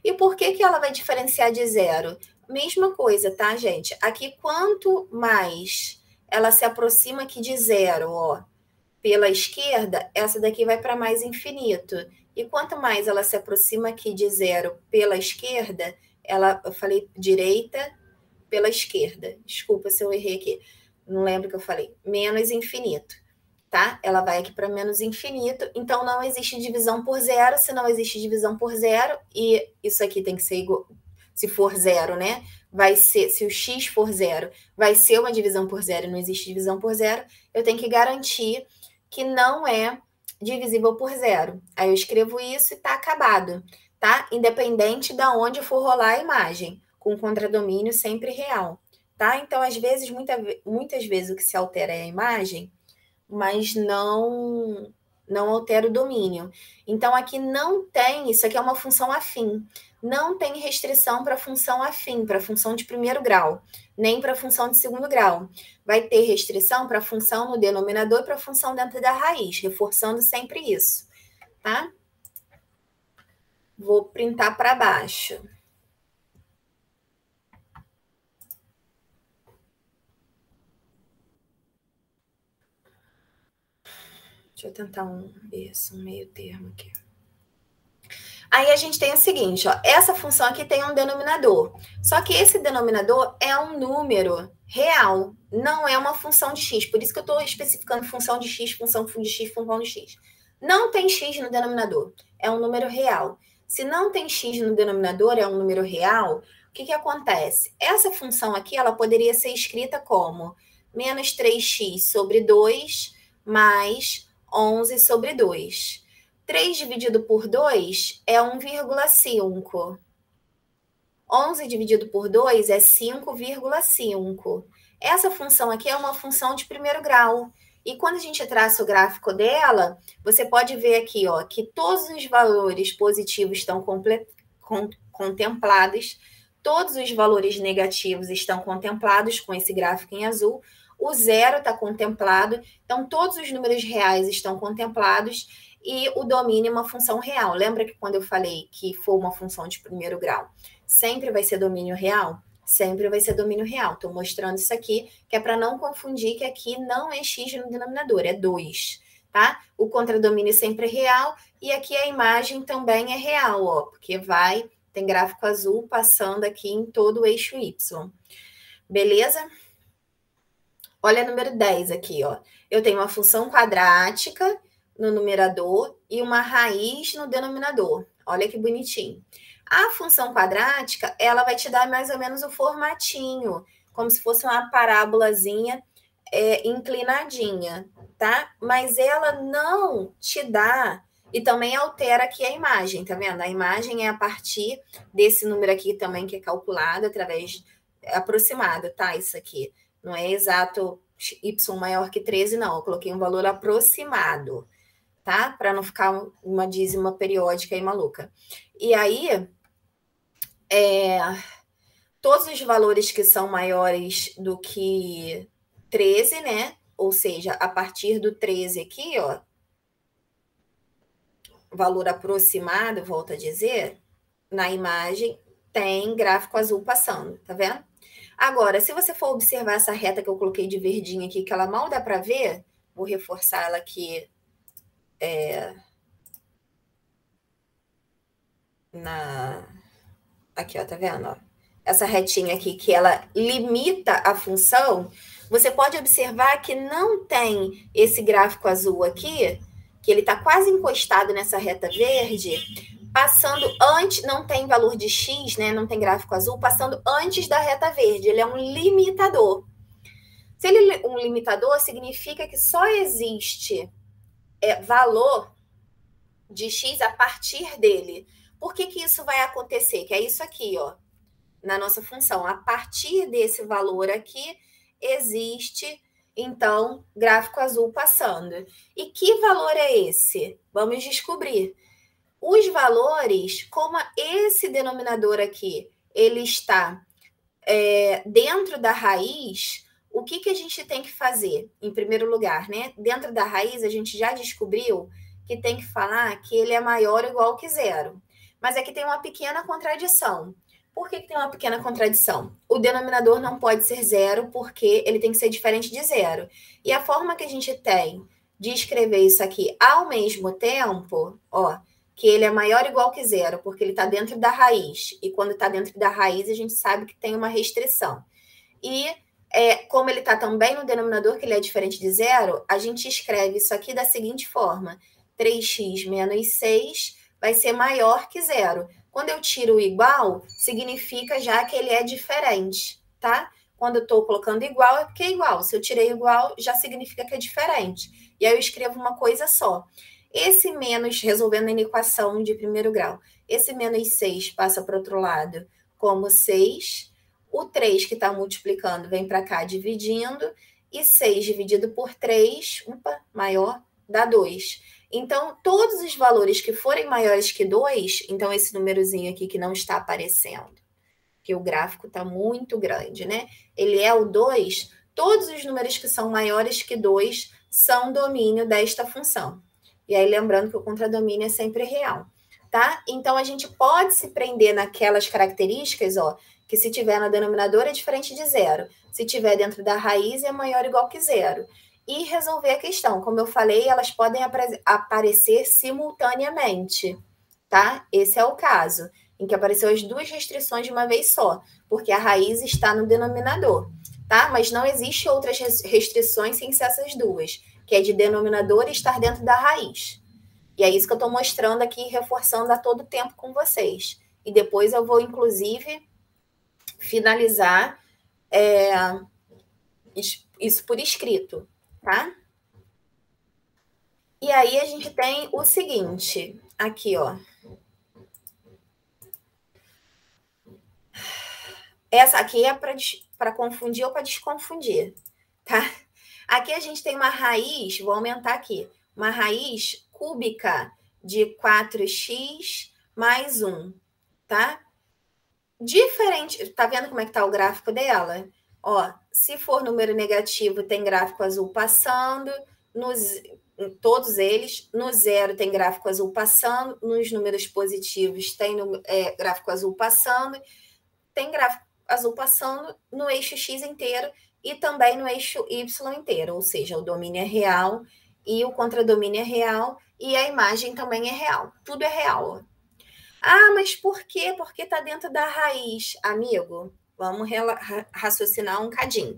E por que ela vai diferenciar de zero? Mesma coisa, tá, gente? Aqui, quanto mais ela se aproxima aqui de zero, ó, pela esquerda, essa daqui vai para mais infinito. E quanto mais ela se aproxima aqui de zero pela esquerda, eu falei direita pela esquerda. Desculpa se eu errei aqui. Não lembro o que eu falei. Menos infinito. Tá? Ela vai aqui para menos infinito, então não existe divisão por zero. Se não existe divisão por zero, e isso aqui tem que ser igual, se for zero, né? Vai ser, se o x for zero, vai ser uma divisão por zero e não existe divisão por zero, eu tenho que garantir que não é divisível por zero. Aí eu escrevo isso e tá acabado, tá? Independente de onde for rolar a imagem, com contradomínio sempre real, tá? Então, às vezes, muitas vezes o que se altera é a imagem, mas não altera o domínio. Então, aqui não tem, isso aqui é uma função afim, não tem restrição para função afim, para função de primeiro grau, nem para função de segundo grau. Vai ter restrição para função no denominador e para função dentro da raiz, reforçando sempre isso, tá? Vou printar para baixo. Deixa eu tentar um meio termo aqui. Aí a gente tem o seguinte, ó, essa função aqui tem um denominador, só que esse denominador é um número real, não é uma função de x, por isso que eu estou especificando função de x, função de x, função de x. Não tem x no denominador, é um número real. Se não tem x no denominador, é um número real, o que acontece? Essa função aqui, ela poderia ser escrita como menos 3x sobre 2 mais 11 sobre 2. 3 dividido por 2 é 1,5. 11 dividido por 2 é 5,5. Essa função aqui é uma função de primeiro grau. E quando a gente traça o gráfico dela, você pode ver aqui, ó, que todos os valores positivos estão contemplados, todos os valores negativos estão contemplados com esse gráfico em azul, o zero está contemplado, então todos os números reais estão contemplados, e o domínio é uma função real. Lembra que quando eu falei que for uma função de primeiro grau, sempre vai ser domínio real? Sempre vai ser domínio real. Estou mostrando isso aqui, que é para não confundir que aqui não é x no denominador, é 2, tá? O contradomínio sempre é real, e aqui a imagem também é real, ó, porque tem gráfico azul passando aqui em todo o eixo y. Beleza? Olha o número 10 aqui, ó. Eu tenho uma função quadrática no numerador e uma raiz no denominador. Olha que bonitinho. A função quadrática, ela vai te dar mais ou menos o formatinho, como se fosse uma parábolazinha inclinadinha, tá? Mas ela não te dá, e também altera aqui a imagem, tá vendo? A imagem é a partir desse número aqui também, que é calculado através, aproximado, tá? Isso aqui. Não é exato y maior que 13, não. Eu coloquei um valor aproximado, tá? Para não ficar uma dízima periódica aí maluca. E aí, todos os valores que são maiores do que 13, né? Ou seja, a partir do 13 aqui, ó, valor aproximado, volto a dizer, na imagem tem gráfico azul passando, tá vendo? Agora, se você for observar essa reta que eu coloquei de verdinho aqui, que ela mal dá para ver, Vou reforçar ela aqui aqui, ó, tá vendo? Ó? Essa retinha aqui, que ela limita a função, você pode observar que não tem esse gráfico azul aqui, que ele está quase encostado nessa reta verde, passando antes, não tem valor de x, né? Não tem gráfico azul, passando antes da reta verde. Ele é um limitador. Se ele é um limitador, significa que só existe valor de x a partir dele. Por que isso vai acontecer? Que é isso aqui, ó, na nossa função. A partir desse valor aqui, existe, então, gráfico azul passando. E que valor é esse? Vamos descobrir. Os valores, como esse denominador aqui, ele está dentro da raiz, o que a gente tem que fazer? Em primeiro lugar, né? Dentro da raiz, a gente já descobriu que tem que falar que ele é maior ou igual que zero. Mas aqui tem uma pequena contradição. Por que tem uma pequena contradição? O denominador não pode ser zero porque ele tem que ser diferente de zero. E a forma que a gente tem de escrever isso aqui ao mesmo tempo, ó, que ele é maior ou igual que zero, porque ele está dentro da raiz. E quando está dentro da raiz, a gente sabe que tem uma restrição. E como ele está também no denominador, que ele é diferente de zero, a gente escreve isso aqui da seguinte forma. 3x menos 6 vai ser maior que zero. Quando eu tiro o igual, significa já que ele é diferente, tá? Quando eu estou colocando igual, é porque é igual. Se eu tirei igual, já significa que é diferente. E aí eu escrevo uma coisa só. Esse menos, resolvendo a equação de primeiro grau, esse menos 6 passa para o outro lado como 6. O 3 que está multiplicando vem para cá dividindo. E 6 dividido por 3, maior, dá 2. Então, todos os valores que forem maiores que 2, então esse númerozinho aqui que não está aparecendo, que o gráfico está muito grande, né? Ele é o 2, todos os números que são maiores que 2 são domínio desta função. E aí, lembrando que o contradomínio é sempre real, tá? Então, a gente pode se prender naquelas características, ó, que se tiver no denominador é diferente de zero. Se tiver dentro da raiz é maior ou igual que zero. E resolver a questão. Como eu falei, elas podem aparecer simultaneamente, tá? Esse é o caso, em que apareceu as duas restrições de uma vez só, porque a raiz está no denominador, tá? Mas não existe outras restrições sem ser essas duas, que é de denominador estar dentro da raiz. E é isso que eu estou mostrando aqui, reforçando a todo tempo com vocês. E depois eu vou, inclusive, finalizar isso por escrito, tá? E aí a gente tem o seguinte, aqui, ó. Essa aqui é para confundir ou para desconfundir, tá? Aqui a gente tem uma raiz, vou aumentar aqui, uma raiz cúbica de 4x mais 1, tá? Diferente, tá vendo como é que tá o gráfico dela? Ó, se for número negativo, tem gráfico azul passando, em todos eles, no zero tem gráfico azul passando, nos números positivos tem gráfico azul passando, tem gráfico azul passando no eixo X inteiro e também no eixo Y inteiro, ou seja, o domínio é real e o contradomínio é real e a imagem também é real. Tudo é real. Ah, mas por quê? Porque está dentro da raiz. Amigo, vamos raciocinar um cadinho,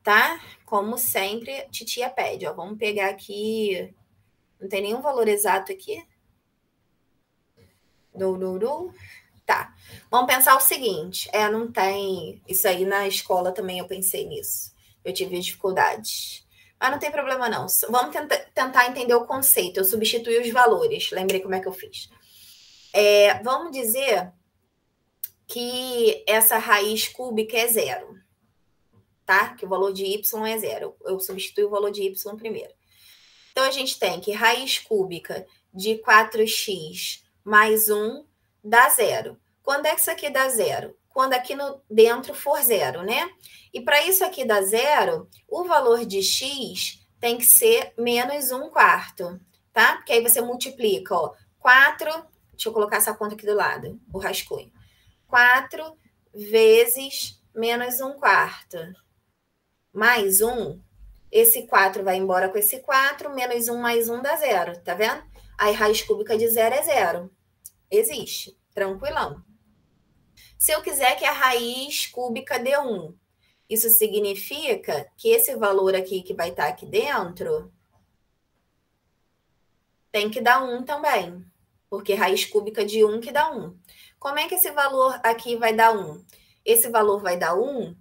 tá? Como sempre, titia pede, ó. Vamos pegar aqui... Não tem nenhum valor exato aqui? Tá. Vamos pensar o seguinte. Não tem... Isso aí na escola também eu pensei nisso. Eu tive dificuldades. Mas não tem problema, não. Vamos tentar entender o conceito. Eu substituí os valores. Lembrei como é que eu fiz. Vamos dizer que essa raiz cúbica é zero, tá? Que o valor de y é zero. Eu substitui o valor de y primeiro. Então, a gente tem que raiz cúbica de 4x mais 1 dá zero. Quando é que isso aqui dá zero? Quando aqui dentro for zero, né? E para isso aqui dar zero, o valor de x tem que ser menos 1/4, tá? Porque aí você multiplica, ó, 4... Deixa eu colocar essa conta aqui do lado, o rascunho. 4 vezes menos 1/4 mais 1 Esse 4 vai embora com esse 4, menos 1 mais 1 dá 0, tá vendo? Aí, raiz cúbica de 0 é 0. Existe, tranquilão. Se eu quiser que a raiz cúbica dê 1, isso significa que esse valor aqui que vai estar aqui dentro tem que dar 1 também, porque raiz cúbica de 1 que dá 1. Como é que esse valor aqui vai dar 1? Esse valor vai dar 1,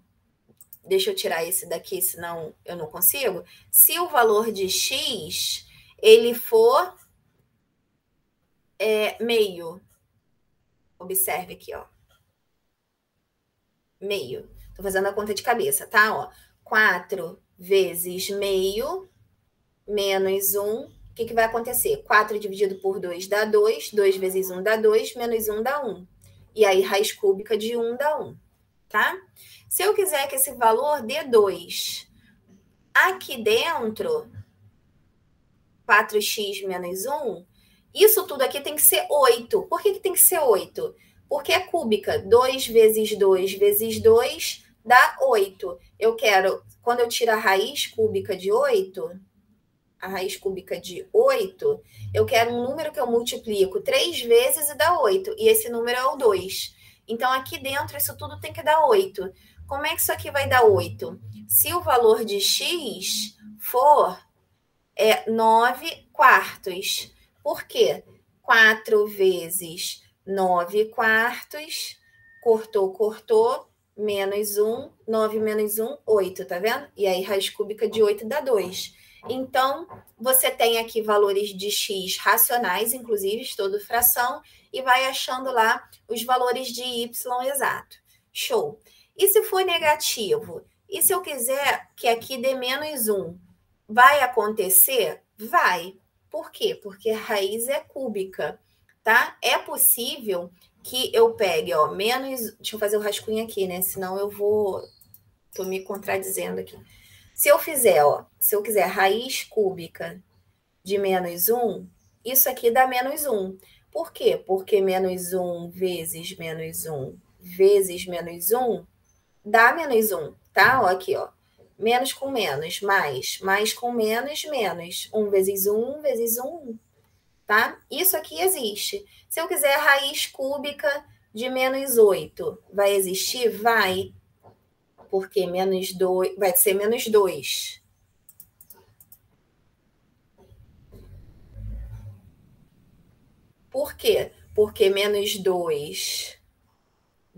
deixa eu tirar esse daqui, senão eu não consigo. Se o valor de x, ele for meio, observe aqui, ó, meio. Tô fazendo a conta de cabeça, tá? Ó, 4 vezes meio menos 1. O que vai acontecer? 4 dividido por 2 dá 2. 2 vezes 1 dá 2. Menos 1 dá 1. E aí, raiz cúbica de 1 dá 1, tá? Se eu quiser que esse valor dê 2, aqui dentro, 4x menos 1, isso tudo aqui tem que ser 8. Por que tem que ser 8? Porque é cúbica. 2 vezes 2 vezes 2 dá 8. Eu quero, quando eu tiro a raiz cúbica de 8, a raiz cúbica de 8, eu quero um número que eu multiplico 3 vezes e dá 8. E esse número é o 2. Então, aqui dentro, isso tudo tem que dar 8. Como é que isso aqui vai dar 8? Se o valor de x for 9 quartos. Por quê? 4 vezes 9 quartos, cortou, menos 1, 9 menos 1, 8, tá vendo? E aí, raiz cúbica de 8 dá 2. Então, você tem aqui valores de x racionais, inclusive, estudo fração, e vai achando lá os valores de y exato. Show! E se for negativo? E se eu quiser que aqui dê menos 1? Vai acontecer? Vai. Por quê? Porque a raiz é cúbica, tá? É possível que eu pegue, ó, menos... Deixa eu fazer o rascunho aqui, né? Senão eu vou... Tô me contradizendo aqui. Se eu fizer, ó, se eu quiser raiz cúbica de menos 1, isso aqui dá menos 1. Por quê? Porque menos 1 vezes menos 1 vezes menos 1 dá menos 1, tá? Ó, aqui, ó. Menos com menos, mais com menos, menos. 1 vezes 1 vezes 1, tá? Isso aqui existe. Se eu quiser raiz cúbica de menos 8, vai existir? Vai. Porque menos 2, vai ser menos 2. Por quê? Porque menos 2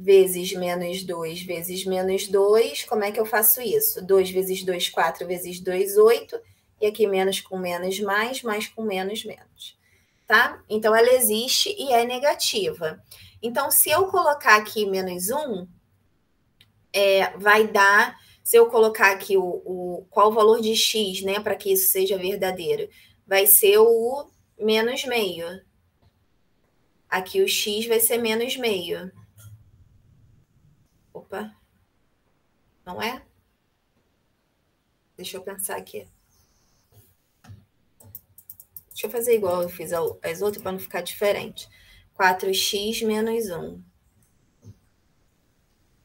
vezes menos 2 vezes menos 2, como é que eu faço isso? 2 vezes 2, 4 vezes 2, 8. E aqui menos com menos, mais com menos, menos. Tá? Então, ela existe e é negativa. Então, se eu colocar aqui menos 1, vai dar... Se eu colocar aqui qual o valor de x, né, para que isso seja verdadeiro? Vai ser o menos meio. Aqui o x vai ser menos meio. Opa. Não é? Deixa eu pensar aqui. Deixa eu fazer igual eu fiz as outras para não ficar diferente. 4x menos 1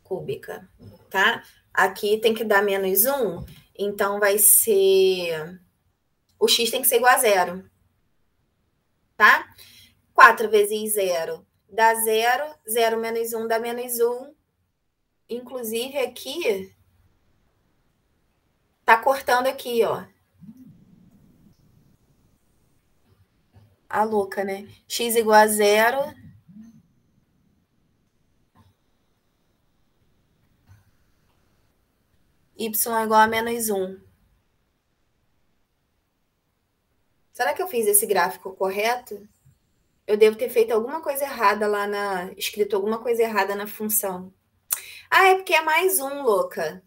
cúbica, tá? Aqui tem que dar menos 1, então vai ser... O x tem que ser igual a 0, tá? 4 vezes 0 dá 0, 0 menos 1 dá menos 1. Inclusive, aqui, tá cortando aqui, ó. A louca, né? X igual a 0. Y igual a menos 1. Será que eu fiz esse gráfico correto? Eu devo ter feito alguma coisa errada lá escrito alguma coisa errada na função. Ah, é porque é mais 1, louca.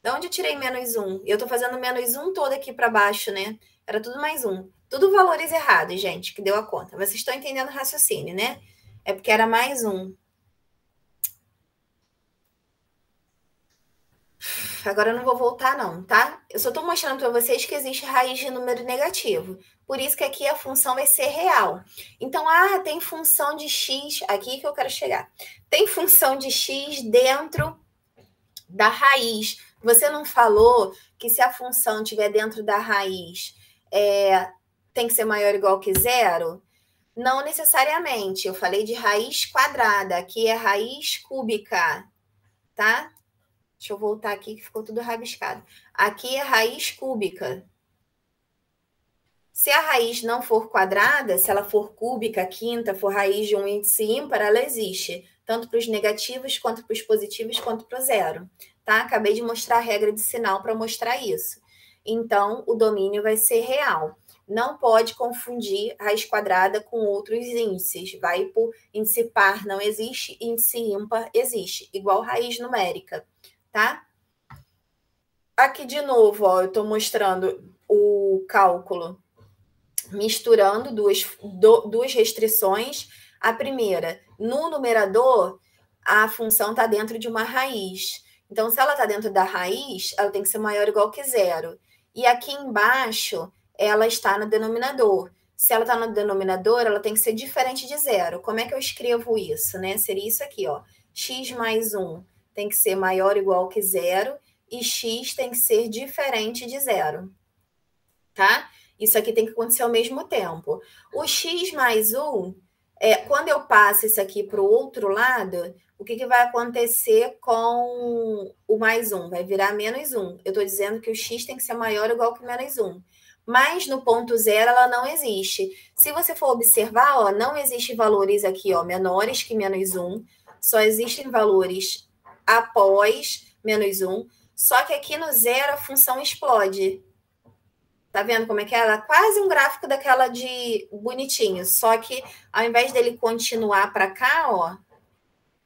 De onde eu tirei menos 1? Eu tô fazendo menos 1 todo aqui para baixo, né? Era tudo mais 1. Tudo valores errados, gente, que deu a conta. Mas vocês estão entendendo o raciocínio, né? É porque era mais 1. Agora eu não vou voltar não, tá? Eu só tô mostrando para vocês que existe raiz de número negativo. Por isso que aqui a função vai ser real. Então, tem função de x... Aqui que eu quero chegar. Tem função de x dentro da raiz Você não falou que se a função estiver dentro da raiz, tem que ser maior ou igual que zero? Não necessariamente. Eu falei de raiz quadrada. Aqui é raiz cúbica, tá? Deixa eu voltar aqui que ficou tudo rabiscado. Aqui é raiz cúbica. Se a raiz não for quadrada, se ela for cúbica, quinta, for raiz de um índice ímpar, ela existe, tanto para os negativos, quanto para os positivos, quanto para o zero. Tá? Acabei de mostrar a regra de sinal para mostrar isso. Então, o domínio vai ser real. Não pode confundir raiz quadrada com outros índices. Vai por índice par, não existe, índice ímpar existe, igual raiz numérica, tá? Aqui de novo, ó, eu estou mostrando o cálculo misturando duas restrições. A primeira, no numerador, a função está dentro de uma raiz. Então, se ela está dentro da raiz, ela tem que ser maior ou igual que zero. E aqui embaixo, ela está no denominador. Se ela está no denominador, ela tem que ser diferente de zero. Como é que eu escrevo isso, né? Seria isso aqui, ó. X mais 1 tem que ser maior ou igual que zero e x tem que ser diferente de zero. Tá? Isso aqui tem que acontecer ao mesmo tempo. O x mais 1, quando eu passo isso aqui para o outro lado, o que vai acontecer com o mais 1? Vai virar menos 1. Eu estou dizendo que o x tem que ser maior ou igual que menos 1. Mas no ponto zero ela não existe. Se você for observar, ó, não existem valores aqui, ó, menores que menos 1. Só existem valores após menos 1. Só que aqui no zero a função explode. Tá vendo como é que é? Ela é quase um gráfico daquela de bonitinho. Só que ao invés dele continuar para cá, ó,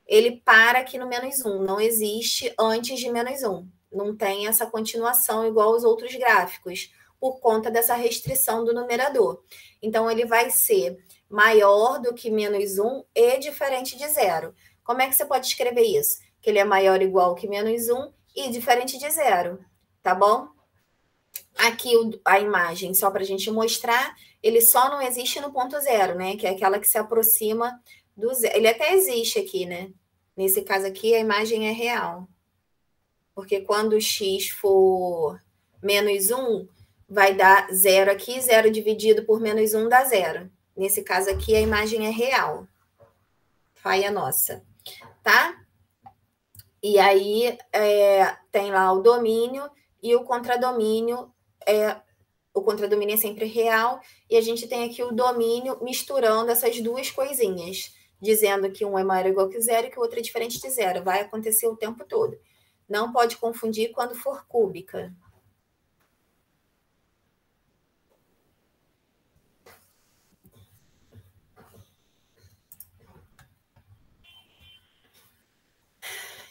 ele para aqui no menos 1. Não existe antes de menos 1. Não tem essa continuação igual aos outros gráficos, por conta dessa restrição do numerador. Então, ele vai ser maior do que menos 1 e diferente de zero. Como é que você pode escrever isso? Que ele é maior ou igual que menos 1 e diferente de zero. Tá bom? Aqui a imagem, só para a gente mostrar, ele só não existe no ponto zero, né? Que é aquela que se aproxima do zero. Ele até existe aqui, né? Nesse caso aqui, a imagem é real. Porque quando o x for menos 1, vai dar zero aqui, zero dividido por menos 1 dá zero. Nesse caso aqui, a imagem é real. Falha nossa, tá? E aí, tem lá o domínio e o contradomínio. O contradomínio é sempre real, e a gente tem aqui o domínio misturando essas duas coisinhas, dizendo que um é maior ou igual que zero e que o outro é diferente de zero. Vai acontecer o tempo todo. Não pode confundir quando for cúbica.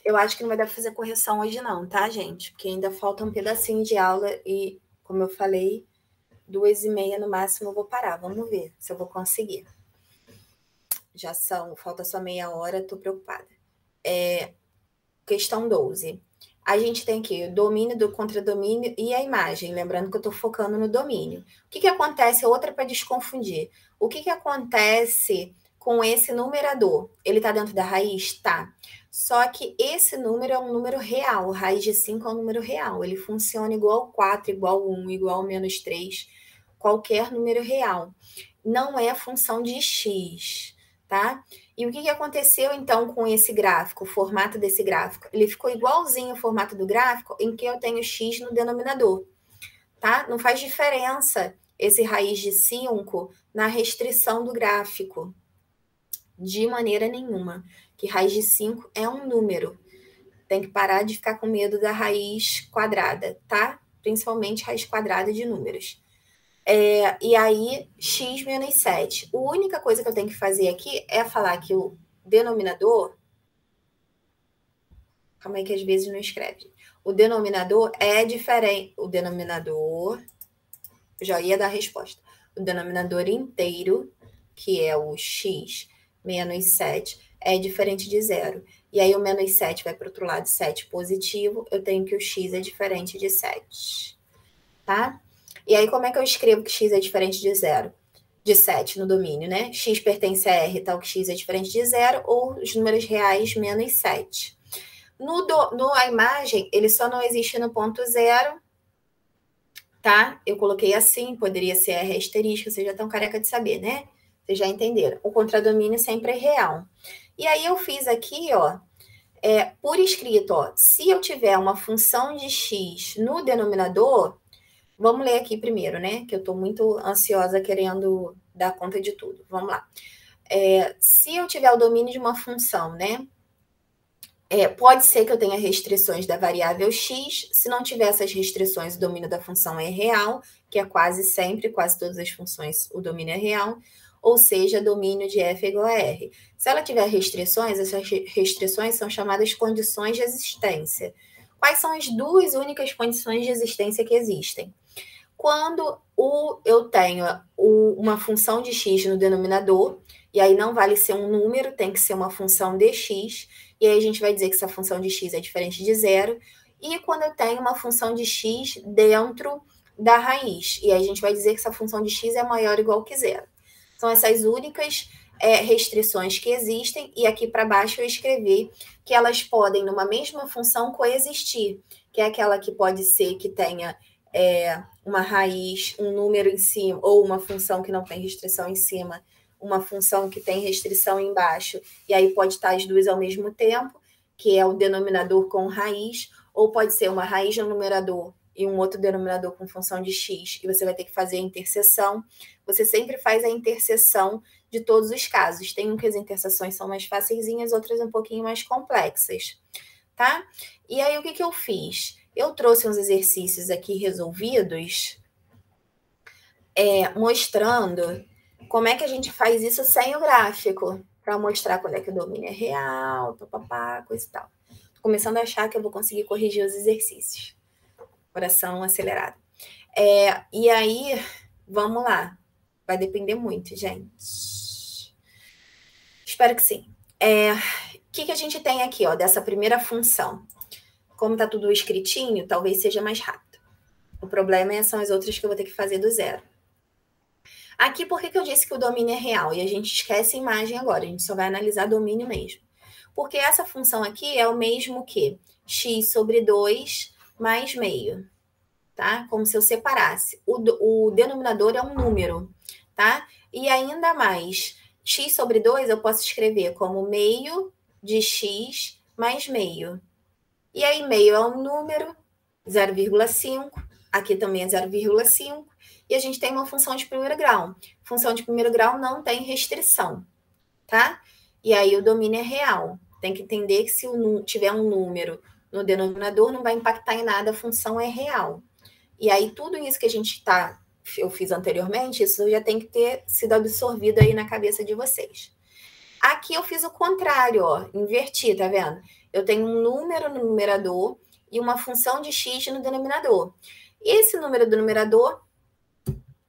Eu acho que não vai dar para fazer correção hoje não, tá, gente? Porque ainda falta um pedacinho de aula e, como eu falei, 2h30 no máximo eu vou parar. Vamos ver se eu vou conseguir. Falta só meia hora, tô preocupada. Questão 12. A gente tem aqui o domínio do contradomínio e a imagem. Lembrando que eu tô focando no domínio. O que acontece? Outra para desconfundir. O que acontece com esse numerador? Ele tá dentro da raiz? Tá. Só que esse número é um número real. Raiz de 5 é um número real. Ele funciona igual 4, igual 1, igual menos 3. Qualquer número real. Não é função de x, tá? E o que aconteceu, então, com esse gráfico, o formato desse gráfico? Ele ficou igualzinho ao formato do gráfico em que eu tenho x no denominador, tá? Não faz diferença esse raiz de 5 na restrição do gráfico. De maneira nenhuma. Que raiz de 5 é um número. Tem que parar de ficar com medo da raiz quadrada, tá? Principalmente raiz quadrada de números. E aí, x menos 7. A única coisa que eu tenho que fazer aqui é falar que o denominador... Calma aí que às vezes não escreve. O denominador é diferente. O denominador... Já ia dar a resposta. O denominador inteiro, que é o x menos 7, é diferente de zero. E aí, o menos 7 vai para o outro lado, 7 positivo. Eu tenho que o x é diferente de 7. Tá? E aí, como é que eu escrevo que x é diferente de zero? De 7 no domínio, né? X pertence a R, tal que x é diferente de zero, ou os números reais menos 7. A imagem, ele só não existe no ponto zero, tá? Eu coloquei assim, poderia ser R asterisco, vocês já estão careca de saber, né? Vocês já entenderam. O contradomínio sempre é real. E aí eu fiz aqui, ó, por escrito, ó, se eu tiver uma função de x no denominador, vamos ler aqui primeiro, né? Que eu estou muito ansiosa querendo dar conta de tudo. Vamos lá. Se eu tiver o domínio de uma função, né? Pode ser que eu tenha restrições da variável x. Se não tiver essas restrições, o domínio da função é real, que é quase sempre, quase todas as funções, o domínio é real. Ou seja, domínio de f é igual a r. Se ela tiver restrições, essas restrições são chamadas condições de existência. Quais são as duas únicas condições de existência que existem? Quando eu tenho uma função de x no denominador, e aí não vale ser um número, tem que ser uma função de x, e aí a gente vai dizer que essa função de x é diferente de zero, e quando eu tenho uma função de x dentro da raiz, e aí a gente vai dizer que essa função de x é maior ou igual que zero. São essas únicas restrições que existem, e aqui para baixo eu escrevi que elas podem, numa mesma função, coexistir, que é aquela que pode ser que tenha uma raiz, um número em cima, ou uma função que não tem restrição em cima, uma função que tem restrição embaixo, e aí pode estar as duas ao mesmo tempo, que é o denominador com raiz, ou pode ser uma raiz no numerador e um outro denominador com função de x, e você vai ter que fazer a interseção. Você sempre faz a interseção de todos os casos. Tem um que as interseções são mais facilzinhas, outras um pouquinho mais complexas, tá? E aí, o que eu fiz? Eu trouxe uns exercícios aqui resolvidos, mostrando como é que a gente faz isso sem o gráfico, para mostrar quando é que o domínio é real, papapá, coisa e tal. Tô começando a achar que eu vou conseguir corrigir os exercícios. Coração acelerado. E aí, vamos lá. Vai depender muito, gente. Espero que sim. O que a gente tem aqui, ó, dessa primeira função? Como tá tudo escritinho, talvez seja mais rápido. O problema são as outras que eu vou ter que fazer do zero. Aqui, por que eu disse que o domínio é real? E a gente esquece a imagem agora, a gente só vai analisar domínio mesmo. Porque essa função aqui é o mesmo que x sobre 2 mais meio, tá? Como se eu separasse. O denominador é um número, tá? E ainda mais, x sobre 2 eu posso escrever como meio de x mais meio. E aí, meio é um número, 0,5, aqui também é 0,5, e a gente tem uma função de primeiro grau. Função de primeiro grau não tem restrição, tá? E aí o domínio é real. Tem que entender que se tiver um número no denominador, não vai impactar em nada, a função é real. E aí tudo isso que eu fiz anteriormente, isso já tem que ter sido absorvido aí na cabeça de vocês. Aqui eu fiz o contrário, ó, inverti, tá vendo? Eu tenho um número no numerador e uma função de x no denominador. E esse número do numerador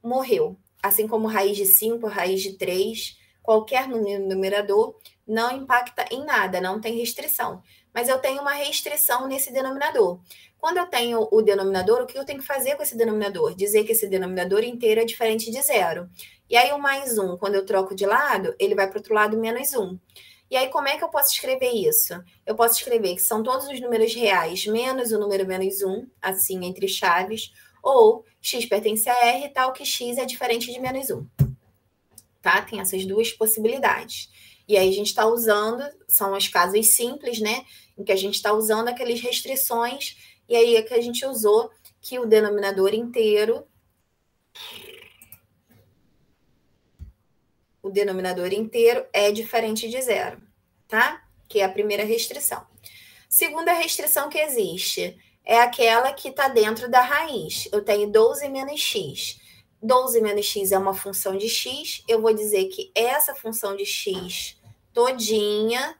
morreu. Assim como raiz de 5, raiz de 3, qualquer número no numerador não impacta em nada, não tem restrição. Mas eu tenho uma restrição nesse denominador. Quando eu tenho o denominador, o que eu tenho que fazer com esse denominador? Dizer que esse denominador inteiro é diferente de zero. E aí o mais 1, quando eu troco de lado, ele vai para o outro lado menos 1. E aí como é que eu posso escrever isso? Eu posso escrever que são todos os números reais menos o número menos 1, assim, entre chaves, ou x pertence a R, tal que x é diferente de menos 1. Tá? Tem essas duas possibilidades. E aí a gente está usando, são os casos simples, né? Em que a gente está usando aquelas restrições, e aí é que a gente usou que o denominador inteiro é diferente de zero, tá? Que é a primeira restrição. Segunda restrição que existe é aquela que está dentro da raiz. Eu tenho 12 menos x. 12 menos x é uma função de x. Eu vou dizer que essa função de x todinha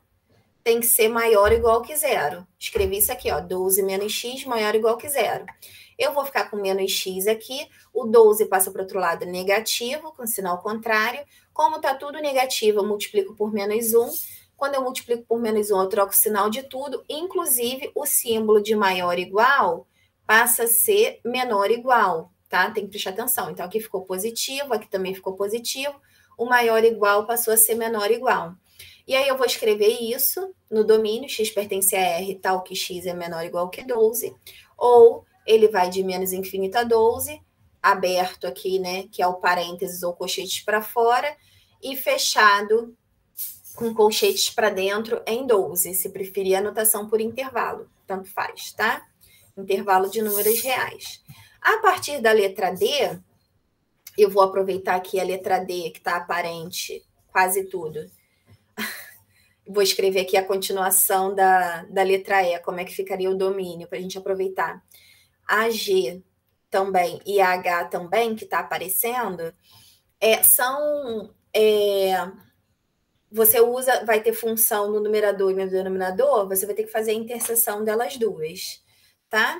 tem que ser maior ou igual que zero. Escrevi isso aqui, ó, 12 menos x maior ou igual que zero. Eu vou ficar com menos x aqui, o 12 passa para o outro lado negativo, com sinal contrário. Como está tudo negativo, eu multiplico por menos 1. Quando eu multiplico por menos 1, eu troco o sinal de tudo, inclusive o símbolo de maior igual passa a ser menor igual, tá? Tem que prestar atenção. Então, aqui ficou positivo, aqui também ficou positivo. O maior igual passou a ser menor igual. E aí eu vou escrever isso no domínio, x pertence a R, tal que x é menor ou igual que 12, ou ele vai de menos infinito a 12, aberto aqui, né, que é o parênteses ou colchetes para fora, e fechado com colchetes para dentro em 12, se preferir a notação por intervalo, tanto faz, tá? Intervalo de números reais. A partir da letra D, eu vou aproveitar aqui a letra D, que está aparente, quase tudo. Vou escrever aqui a continuação da letra E, como é que ficaria o domínio, para a gente aproveitar. A G também e a H também, que está aparecendo, você usa, vai ter função no numerador e no denominador, você vai ter que fazer a interseção delas duas, tá?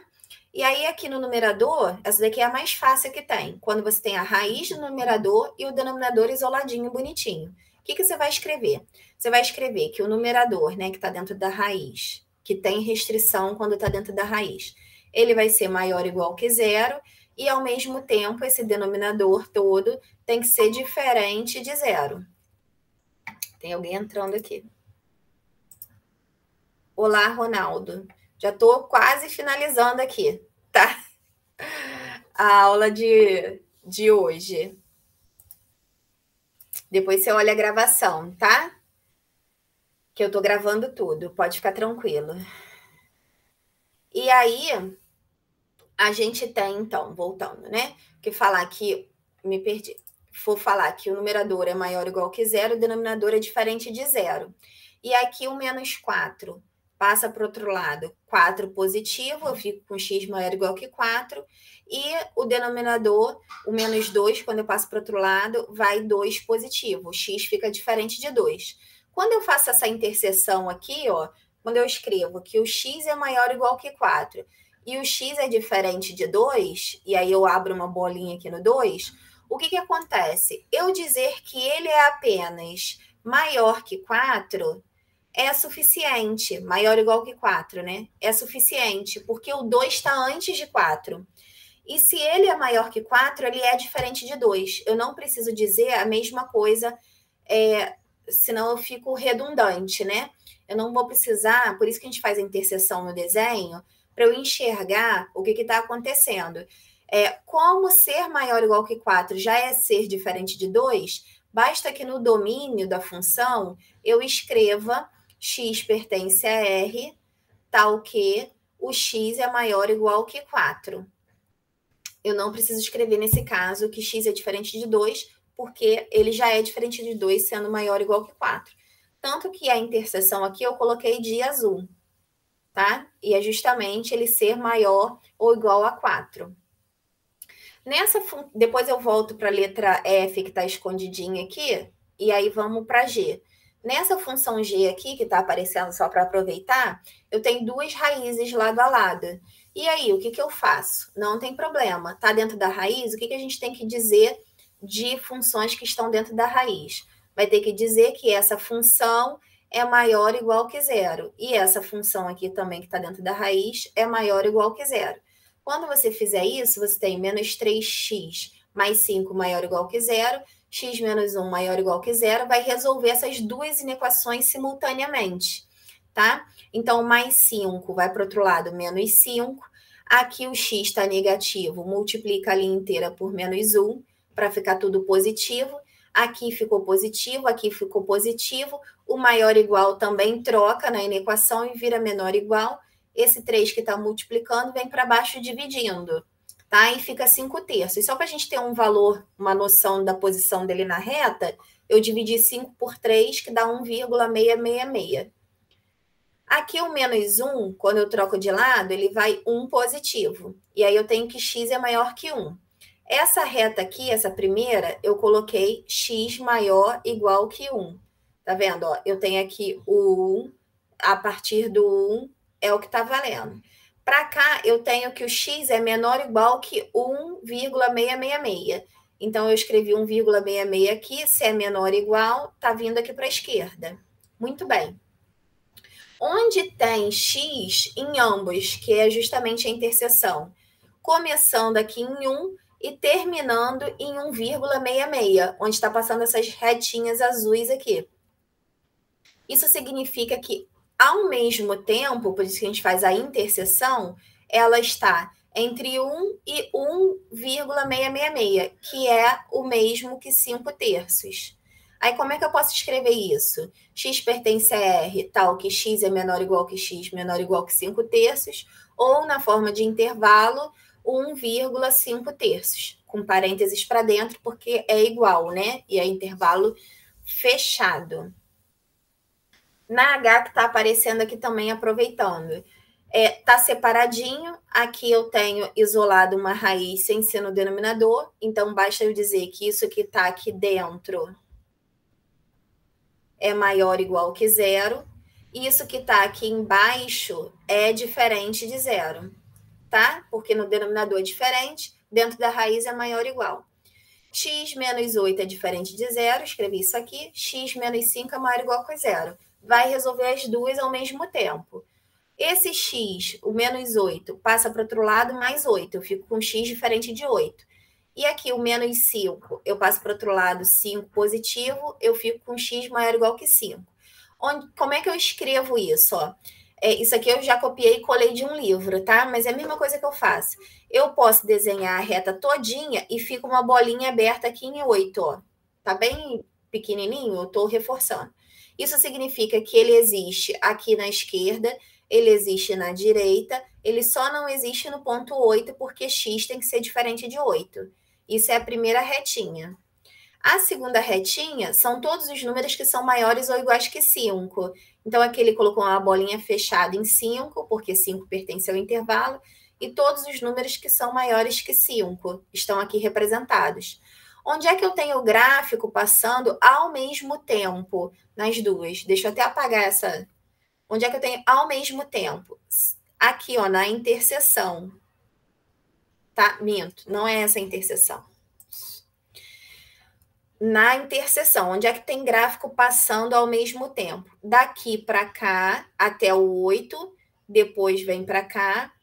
E aí, aqui no numerador, essa daqui é a mais fácil que tem, quando você tem a raiz do numerador e o denominador isoladinho, bonitinho. O que você vai escrever? Você vai escrever que o numerador, né, que está dentro da raiz, que tem restrição quando está dentro da raiz, ele vai ser maior ou igual que zero, e ao mesmo tempo, esse denominador todo tem que ser diferente de zero. Tem alguém entrando aqui. Olá, Ronaldo. Já estou quase finalizando aqui, tá? A aula de hoje. Depois você olha a gravação, tá? Que eu estou gravando tudo, pode ficar tranquilo. E aí, a gente tem, então, voltando, né? Que falar que, me perdi. For falar que o numerador é maior ou igual que zero, o denominador é diferente de zero. E aqui o menos 4 passa para o outro lado, 4 positivo, eu fico com x maior ou igual que 4, e o denominador, o menos 2, quando eu passo para o outro lado, vai 2 positivo, o x fica diferente de 2. Quando eu faço essa interseção aqui, ó, quando eu escrevo que o x é maior ou igual que 4, e o x é diferente de 2, e aí eu abro uma bolinha aqui no 2, o que acontece? Eu dizer que ele é apenas maior que 4 é suficiente, maior ou igual que 4, né? É suficiente, porque o 2 está antes de 4. E se ele é maior que 4, ele é diferente de 2. Eu não preciso dizer a mesma coisa, senão eu fico redundante, né? Eu não vou precisar, por isso que a gente faz a interseção no desenho, para eu enxergar o que está acontecendo. Como ser maior ou igual que 4 já é ser diferente de 2, basta que no domínio da função eu escreva x pertence a R, tal que o x é maior ou igual que 4. Eu não preciso escrever nesse caso que x é diferente de 2, porque ele já é diferente de 2, sendo maior ou igual que 4. Tanto que a interseção aqui eu coloquei de azul, tá? E é justamente ele ser maior ou igual a 4. Depois eu volto para a letra F, que está escondidinha aqui, e aí vamos para G. Nessa função G aqui, que está aparecendo só para aproveitar, eu tenho duas raízes lado a lado. E aí, o que eu faço? Não tem problema. Está dentro da raiz, o que a gente tem que dizer de funções que estão dentro da raiz? Vai ter que dizer que essa função é maior ou igual que zero. E essa função aqui também, que está dentro da raiz, é maior ou igual que zero. Quando você fizer isso, você tem menos 3x mais 5 maior ou igual que zero, x menos 1 maior ou igual que zero, vai resolver essas duas inequações simultaneamente, tá? Então, mais 5 vai para o outro lado, menos 5. Aqui o x está negativo, multiplica a linha inteira por menos 1, para ficar tudo positivo. Aqui ficou positivo, aqui ficou positivo. O maior igual também troca na inequação e vira menor igual. Esse 3 que está multiplicando vem para baixo dividindo, tá? E fica 5/3. Só para a gente ter um valor, uma noção da posição dele na reta, eu dividi 5 por 3, que dá 1,666. Aqui o menos 1, quando eu troco de lado, ele vai 1 positivo. E aí eu tenho que x é maior que 1. Essa reta aqui, essa primeira, eu coloquei x maior igual que 1. Tá vendo? Ó, eu tenho aqui o 1, a partir do 1 é o que está valendo. Para cá, eu tenho que o x é menor ou igual que 1,666. Então, eu escrevi 1,66 aqui, se é menor ou igual, está vindo aqui para a esquerda. Muito bem. Onde tem x em ambos, que é justamente a interseção, começando aqui em 1 e terminando em 1,66, onde está passando essas retinhas azuis aqui. Isso significa que, ao mesmo tempo, por isso que a gente faz a interseção, ela está entre 1 e 1,666, que é o mesmo que 5/3. Aí, como é que eu posso escrever isso? X pertence a R, tal que x é menor ou igual que x, menor ou igual que 5/3, ou na forma de intervalo, 1,5/3, com parênteses para dentro, porque é igual, né? E é intervalo fechado. Na H que está aparecendo aqui também, aproveitando. Tá separadinho, aqui eu tenho isolado uma raiz sem ser no denominador, então basta eu dizer que isso que está aqui dentro é maior ou igual que zero, e isso que está aqui embaixo é diferente de zero, tá? Porque no denominador é diferente, dentro da raiz é maior ou igual. X menos 8 é diferente de zero, escrevi isso aqui, x menos 5 é maior ou igual que zero. Vai resolver as duas ao mesmo tempo. Esse x, o menos 8, passa para o outro lado, mais 8. Eu fico com x diferente de 8. E aqui o menos 5, eu passo para o outro lado 5 positivo, eu fico com x maior ou igual que 5. Como é que eu escrevo isso? Ó? Isso aqui eu já copiei e colei de um livro, tá? Mas é a mesma coisa que eu faço. Eu posso desenhar a reta todinha e fica uma bolinha aberta aqui em 8, ó. Tá bem pequenininho? Eu estou reforçando. Isso significa que ele existe aqui na esquerda, ele existe na direita, ele só não existe no ponto 8, porque x tem que ser diferente de 8. Isso é a primeira retinha. A segunda retinha são todos os números que são maiores ou iguais que 5. Então, aqui ele colocou uma bolinha fechada em 5, porque 5 pertence ao intervalo, e todos os números que são maiores que 5 estão aqui representados. Onde é que eu tenho o gráfico passando ao mesmo tempo nas duas? Deixa eu até apagar essa. Onde é que eu tenho ao mesmo tempo? Aqui, ó, na interseção. Tá? Minto, não é essa a interseção. Na interseção, onde é que tem gráfico passando ao mesmo tempo? Daqui para cá até o 8, depois vem para cá.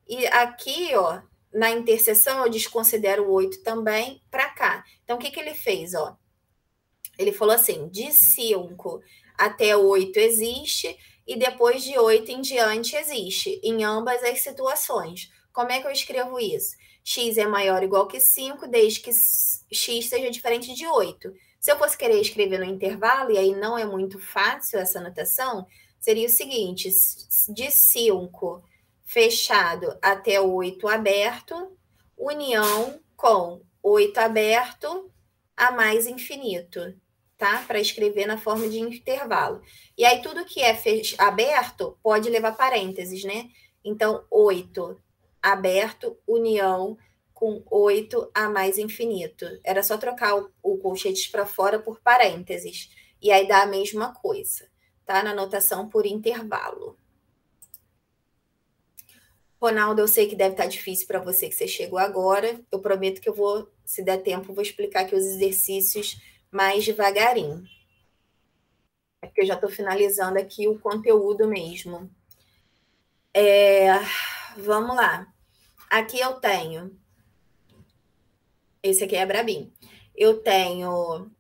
E aqui, ó, na interseção, eu desconsidero o 8 também para cá. Então, o que ele fez? Ó? Ele falou assim, de 5 até 8 existe, e depois de 8 em diante existe, em ambas as situações. Como é que eu escrevo isso? X é maior ou igual que 5, desde que x seja diferente de 8. Se eu fosse querer escrever no intervalo, e aí não é muito fácil essa anotação, seria o seguinte, de 5 fechado até 8 aberto, união com 8 aberto a mais infinito, tá? Para escrever na forma de intervalo. E aí, tudo que é aberto pode levar parênteses, né? Então, 8 aberto, união com 8 a mais infinito. Era só trocar o colchetes para fora por parênteses. E aí dá a mesma coisa, tá? Na notação por intervalo. Ronaldo, eu sei que deve estar difícil para você que você chegou agora. Eu prometo que eu vou, se der tempo, vou explicar aqui os exercícios mais devagarinho. É porque eu já estou finalizando aqui o conteúdo mesmo. Vamos lá. Aqui eu tenho. Esse aqui é brabinho. Eu tenho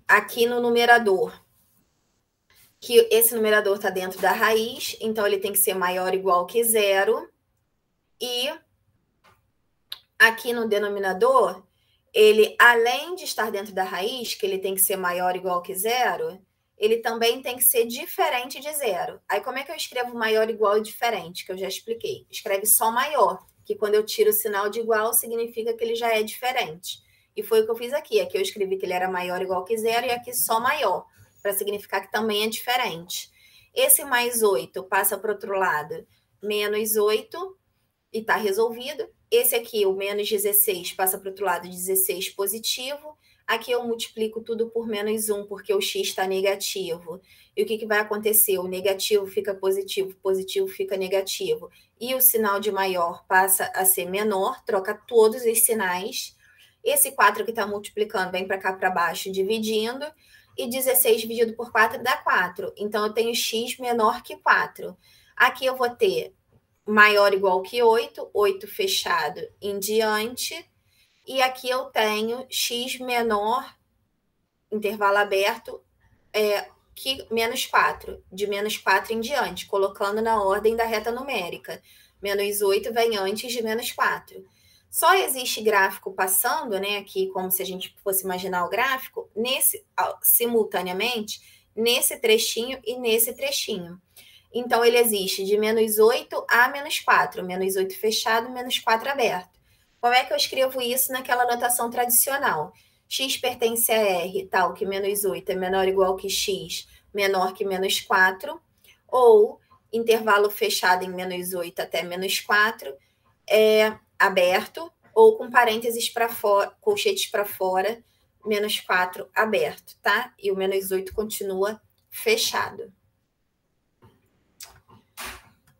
aqui no numerador, que esse numerador está dentro da raiz, então ele tem que ser maior ou igual que zero. E aqui no denominador, ele, além de estar dentro da raiz, que ele tem que ser maior ou igual que zero, ele também tem que ser diferente de zero. Aí, como é que eu escrevo maior, igual e diferente? Que eu já expliquei. Escreve só maior, que quando eu tiro o sinal de igual, significa que ele já é diferente. E foi o que eu fiz aqui. Aqui eu escrevi que ele era maior, igual que zero, e aqui só maior, para significar que também é diferente. Esse mais 8 passa para o outro lado, menos 8, e está resolvido. Esse aqui, o menos 16, passa para o outro lado, 16 positivo. Aqui eu multiplico tudo por menos 1, porque o x está negativo. E o que vai acontecer? O negativo fica positivo, positivo fica negativo. E o sinal de maior passa a ser menor, troca todos os sinais. Esse 4 que está multiplicando vem para cá para baixo, dividindo. E 16 dividido por 4 dá 4. Então, eu tenho x menor que 4. Aqui eu vou ter maior ou igual que 8, 8 fechado em diante. E aqui eu tenho x menor, intervalo aberto, que menos 4, de menos 4 em diante, colocando na ordem da reta numérica. Menos 8 vem antes de menos 4. Só existe gráfico passando, né, aqui como se a gente fosse imaginar o gráfico, simultaneamente, nesse trechinho e nesse trechinho. Então, ele existe de menos 8 a menos 4, menos 8 fechado, menos 4 aberto. Como é que eu escrevo isso naquela notação tradicional? X pertence a R, tal que menos 8 é menor ou igual que X, menor que menos 4, ou intervalo fechado em menos 8 até menos 4 é aberto, ou com parênteses para fora, colchetes para fora, menos 4 aberto, tá? E o menos 8 continua fechado.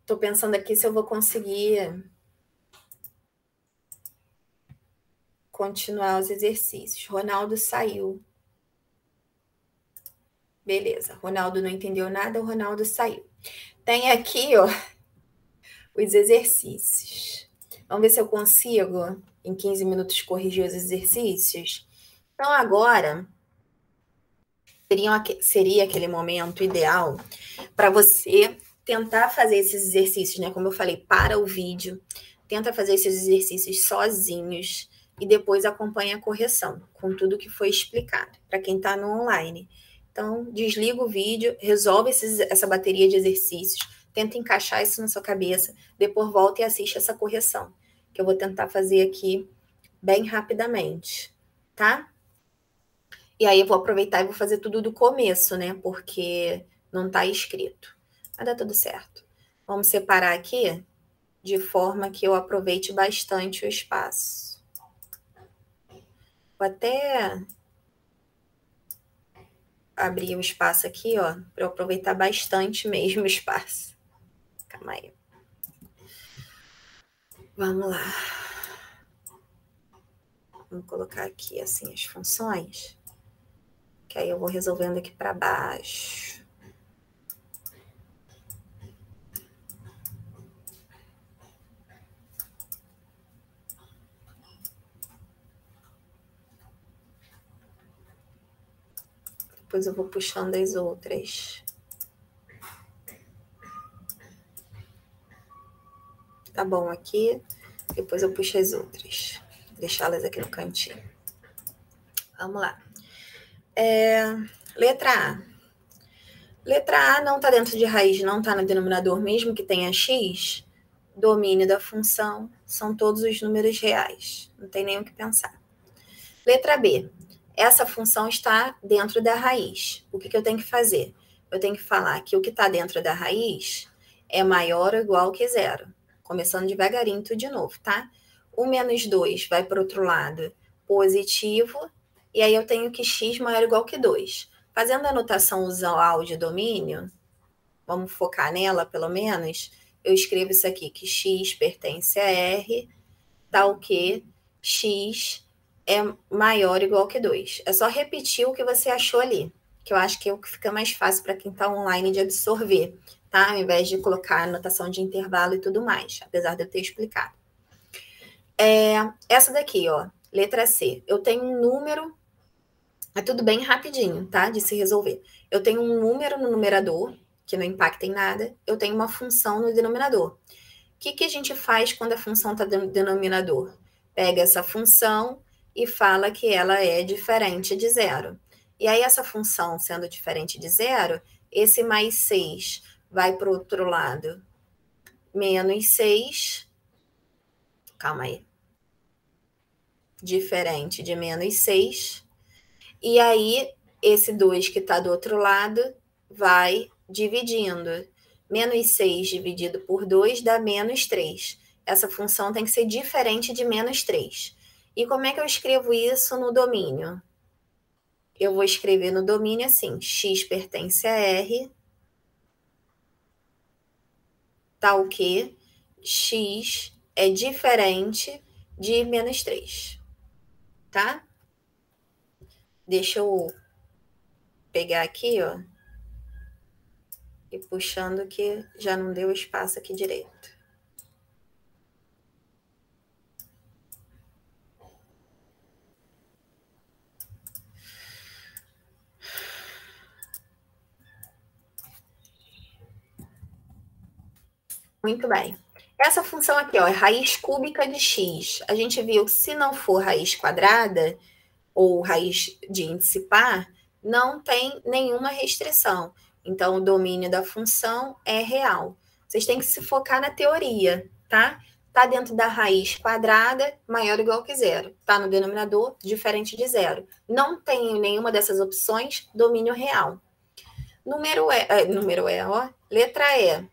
Tô pensando aqui se eu vou conseguir continuar os exercícios. Ronaldo saiu. Beleza, Ronaldo não entendeu nada, o Ronaldo saiu. Tem aqui, ó, os exercícios. Vamos ver se eu consigo, em 15 minutos, corrigir os exercícios. Então, agora, seria aquele momento ideal para você tentar fazer esses exercícios, né? Como eu falei, para o vídeo, tenta fazer esses exercícios sozinhos e depois acompanha a correção com tudo que foi explicado, para quem está no online. Então, desliga o vídeo, resolve essa bateria de exercícios, tenta encaixar isso na sua cabeça, depois volta e assiste essa correção, que eu vou tentar fazer aqui bem rapidamente, tá? E aí eu vou aproveitar e vou fazer tudo do começo, né? Porque não está escrito. Mas dá tudo certo. Vamos separar aqui de forma que eu aproveite bastante o espaço. Vou até abrir o espaço aqui, ó, para eu aproveitar bastante mesmo o espaço. Calma aí. Vamos lá. Vamos colocar aqui assim as funções. Que aí eu vou resolvendo aqui para baixo. Depois eu vou puxando as outras. Tá bom aqui. Depois eu puxo as outras. Deixá-las aqui no cantinho. Vamos lá. Letra A. Letra A não está dentro de raiz, não está no denominador, mesmo que tenha x. Domínio da função são todos os números reais. Não tem nem o que pensar. Letra B. Essa função está dentro da raiz. O que eu tenho que fazer? Eu tenho que falar que o que está dentro da raiz é maior ou igual que zero. Começando devagarinho tudo de novo, tá? O menos 2 vai para o outro lado positivo, e aí eu tenho que x maior ou igual que 2. Fazendo a anotação usual de domínio, vamos focar nela pelo menos, eu escrevo isso aqui, que x pertence a R, tal que x é maior ou igual que 2. É só repetir o que você achou ali, que eu acho que é o que fica mais fácil para quem está online de absorver, tá? Ao invés de colocar anotação de intervalo e tudo mais, apesar de eu ter explicado. Essa daqui, ó, letra C. Eu tenho um número, é tudo bem rapidinho, tá? De se resolver. Eu tenho um número no numerador, que não impacta em nada. Eu tenho uma função no denominador. O que a gente faz quando a função está no denominador? Pega essa função e fala que ela é diferente de zero. E aí, essa função sendo diferente de zero, esse mais 6 vai para o outro lado. Menos 6. Calma aí. Diferente de menos 6. E aí, esse 2 que está do outro lado vai dividindo. Menos 6 dividido por 2 dá menos 3. Essa função tem que ser diferente de menos 3. E como é que eu escrevo isso no domínio? Eu vou escrever no domínio assim, x pertence a R, tal que x é diferente de menos 3. Tá? Deixa eu pegar aqui, ó, e puxando que já não deu espaço aqui direito. Muito bem. Essa função aqui, ó, é raiz cúbica de x. A gente viu que se não for raiz quadrada ou raiz de índice par, não tem nenhuma restrição. Então, o domínio da função é real. Vocês têm que se focar na teoria, tá? Tá dentro da raiz quadrada, maior ou igual que zero. Tá no denominador, diferente de zero. Não tem nenhuma dessas opções, domínio real. Número E, ó. Letra E.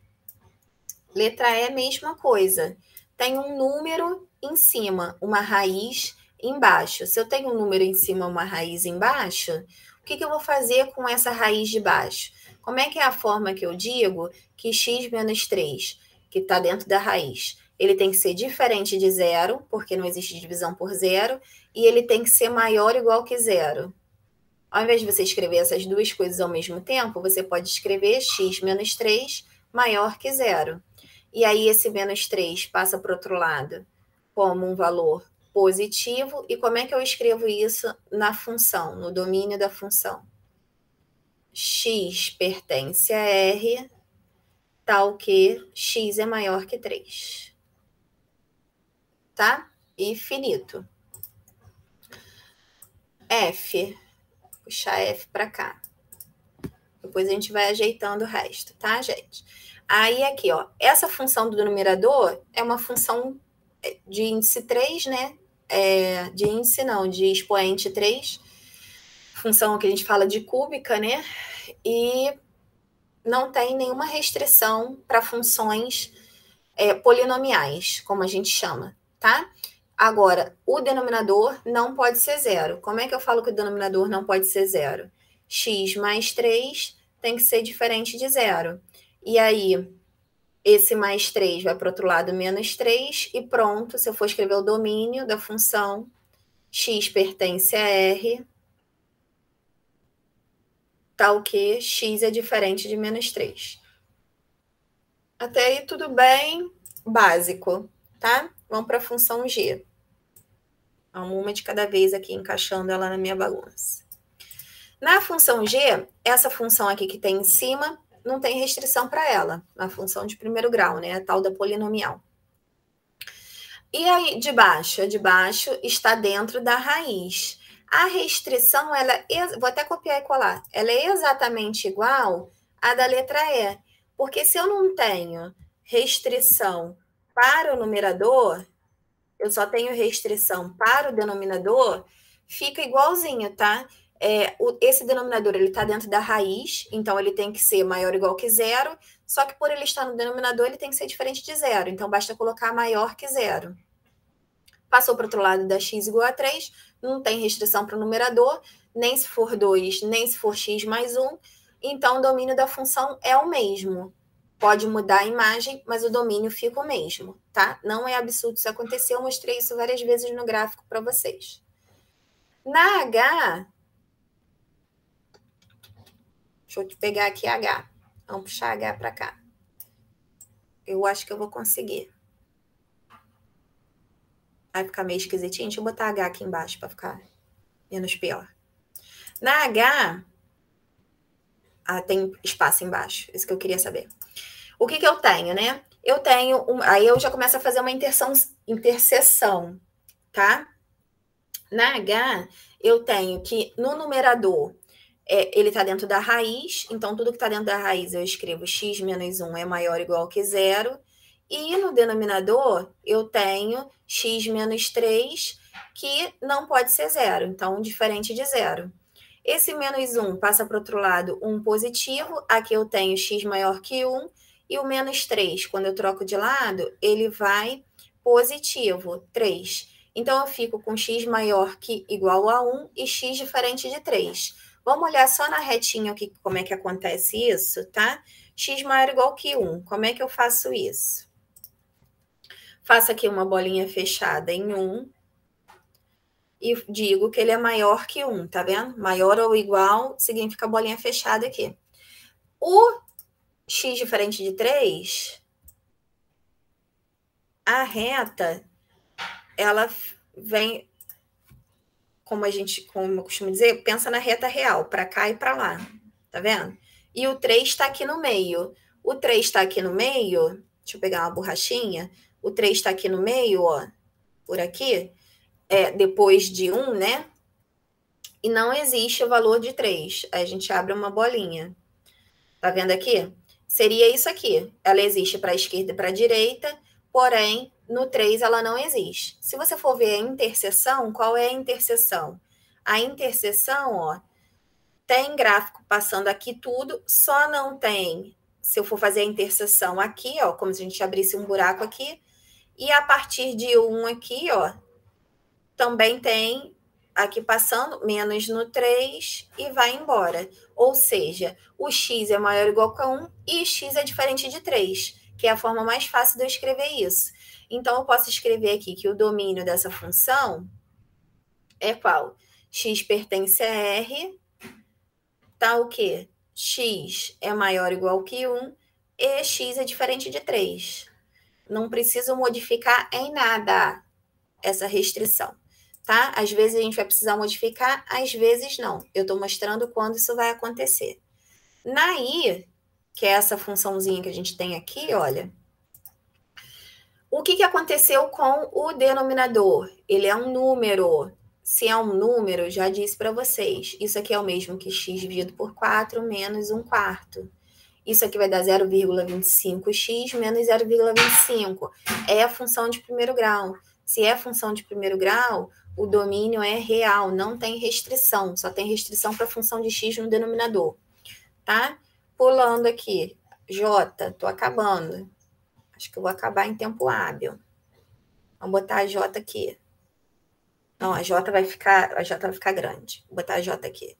Letra E, mesma coisa. Tem um número em cima, uma raiz embaixo. Se eu tenho um número em cima, uma raiz embaixo, o que eu vou fazer com essa raiz de baixo? Como é que é a forma que eu digo que x menos 3, que está dentro da raiz, ele tem que ser diferente de zero, porque não existe divisão por zero, e ele tem que ser maior ou igual que zero. Ao invés de você escrever essas duas coisas ao mesmo tempo, você pode escrever x menos 3 maior que zero. E aí esse menos 3 passa para o outro lado como um valor positivo. E como é que eu escrevo isso na função, no domínio da função? X pertence a R, tal que x é maior que 3. Tá? E finito. F. Puxar F para cá. Depois a gente vai ajeitando o resto, tá, gente? Aí aqui, ó, essa função do numerador é uma função de índice 3, né? De índice não, de expoente 3. Função que a gente fala de cúbica, né? E não tem nenhuma restrição para funções polinomiais, como a gente chama, tá? Agora, o denominador não pode ser zero. Como é que eu falo que o denominador não pode ser zero? X mais 3 tem que ser diferente de zero. E aí, esse mais 3 vai para o outro lado, menos 3, e pronto, se eu for escrever o domínio da função, x pertence a R, tal que x é diferente de menos 3. Até aí tudo bem básico, tá? Vamos para a função g. Vamos uma de cada vez aqui, encaixando ela na minha bagunça. Na função g, essa função aqui que tem em cima, não tem restrição para ela, na função de primeiro grau, né? A tal da polinomial. E aí, de baixo? A de baixo está dentro da raiz. A restrição, vou até copiar e colar, ela é exatamente igual à da letra E. Porque se eu não tenho restrição para o numerador, eu só tenho restrição para o denominador, fica igualzinho, tá? Esse denominador, ele está dentro da raiz, então ele tem que ser maior ou igual que zero, só que por ele estar no denominador, ele tem que ser diferente de zero, então basta colocar maior que zero. Passou para o outro lado da x igual a 3, não tem restrição para o numerador, nem se for 2, nem se for x mais 1, então o domínio da função é o mesmo. Pode mudar a imagem, mas o domínio fica o mesmo, tá? Não é absurdo isso acontecer, eu mostrei isso várias vezes no gráfico para vocês. Na H, deixa eu te pegar aqui H. Vamos puxar H para cá. Eu acho que eu vou conseguir. Vai ficar meio esquisitinho. Deixa eu botar H aqui embaixo para ficar menos pior. Na H, tem espaço embaixo. Isso que eu queria saber. O que eu tenho, né? Eu tenho... aí eu já começo a fazer uma interseção, tá? Na H, eu tenho que no numerador, ele está dentro da raiz, então tudo que está dentro da raiz eu escrevo x menos 1 é maior ou igual que zero. E no denominador, eu tenho x menos 3, que não pode ser zero, então diferente de zero. Esse menos 1 passa para o outro lado, 1 positivo, aqui eu tenho x maior que 1, e o menos 3, quando eu troco de lado, ele vai positivo, 3. Então, eu fico com x maior que igual a 1 e x diferente de 3. Vamos olhar só na retinha aqui como é que acontece isso, tá? X maior ou igual que 1. Como é que eu faço isso? Faço aqui uma bolinha fechada em 1 e digo que ele é maior que 1, tá vendo? Maior ou igual significa bolinha fechada aqui. O x diferente de 3, a reta, ela vem, como eu costumo dizer, pensa na reta real, para cá e para lá, tá vendo? E o 3 está aqui no meio. O 3 está aqui no meio, Deixa eu pegar uma borrachinha. O 3 está aqui no meio, ó. Por aqui. Depois de 1, né? E não existe o valor de 3. Aí a gente abre uma bolinha. Tá vendo aqui? Seria isso aqui. Ela existe para a esquerda e para a direita, porém, no 3 ela não existe. Se você for ver a interseção, qual é a interseção? A interseção, ó, tem gráfico passando aqui tudo, só não tem, se eu for fazer a interseção aqui, ó, como se a gente abrisse um buraco aqui, e a partir de 1 aqui, ó, também tem aqui passando, menos no 3 e vai embora. Ou seja, o x é maior ou igual a 1 e x é diferente de 3, que é a forma mais fácil de eu escrever isso. Então, eu posso escrever aqui que o domínio dessa função é qual? X pertence a R, tá o quê? X é maior ou igual que 1 e x é diferente de 3. Não preciso modificar em nada essa restrição. Tá? Às vezes a gente vai precisar modificar, às vezes não. Eu estou mostrando quando isso vai acontecer. Na I, que é essa funçãozinha que a gente tem aqui, olha. O que aconteceu com o denominador? Ele é um número. Se é um número, já disse para vocês. Isso aqui é o mesmo que x dividido por 4 menos 1/4. Isso aqui vai dar 0,25x menos 0,25. É a função de primeiro grau. Se é função de primeiro grau, o domínio é real, não tem restrição. Só tem restrição para a função de x no denominador. Tá? Pulando aqui. J, tô acabando. Acho que eu vou acabar em tempo hábil. Vamos botar a J aqui. Não, a J vai ficar grande. Vou botar a J aqui.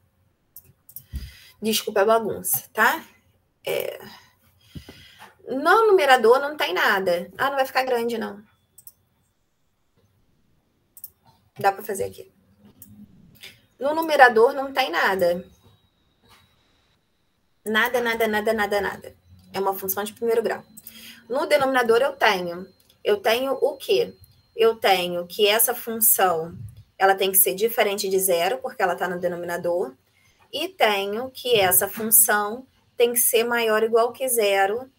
Desculpa a bagunça, tá? No numerador não tem nada. Ah, não vai ficar grande, não. Dá para fazer aqui. No numerador não tem nada. Nada, nada, nada, nada, nada. É uma função de primeiro grau. No denominador eu tenho o quê? Eu tenho que essa função ela tem que ser diferente de zero, porque ela está no denominador. E tenho que essa função tem que ser maior ou igual que zero,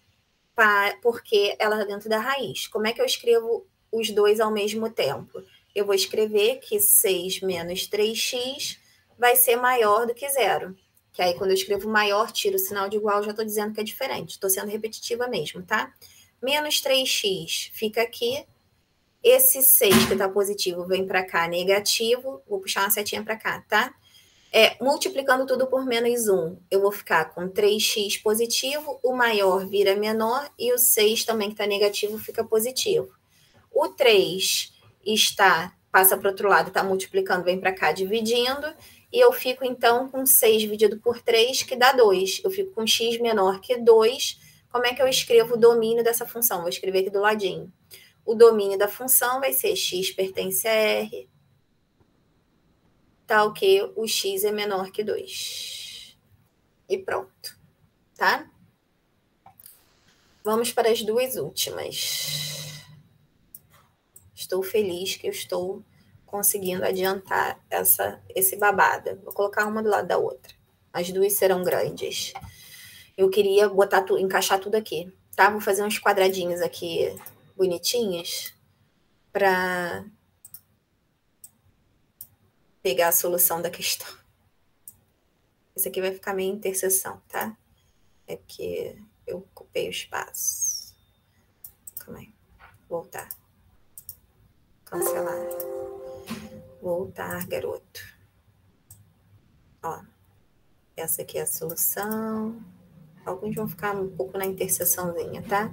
porque ela está dentro da raiz. Como é que eu escrevo os dois ao mesmo tempo? Eu vou escrever que 6 menos 3x vai ser maior do que zero. Que aí, quando eu escrevo maior, tiro o sinal de igual, já estou dizendo que é diferente. Estou sendo repetitiva mesmo, tá? Menos 3x fica aqui. Esse 6 que está positivo vem para cá, negativo. Vou puxar uma setinha para cá, tá? Multiplicando tudo por menos 1, eu vou ficar com 3x positivo, o maior vira menor e o 6 também que está negativo fica positivo. O 3 passa para o outro lado, está multiplicando, vem para cá, dividindo, e eu fico então com 6 dividido por 3, que dá 2. Eu fico com x menor que 2. Como é que eu escrevo o domínio dessa função? Vou escrever aqui do ladinho. O domínio da função vai ser x pertence a R, tal que o x é menor que 2. E pronto, tá? Vamos para as duas últimas. Estou feliz que eu estou conseguindo adiantar esse babado. Vou colocar uma do lado da outra. As duas serão grandes. Eu queria encaixar tudo aqui, tá? Vou fazer uns quadradinhos aqui bonitinhos para pegar a solução da questão. Esse aqui vai ficar minha interseção, tá? É porque eu ocupei o espaço. Calma aí. Voltar. Cancelar. Voltar, garoto. Ó. Essa aqui é a solução. Alguns vão ficar um pouco na interseçãozinha, tá?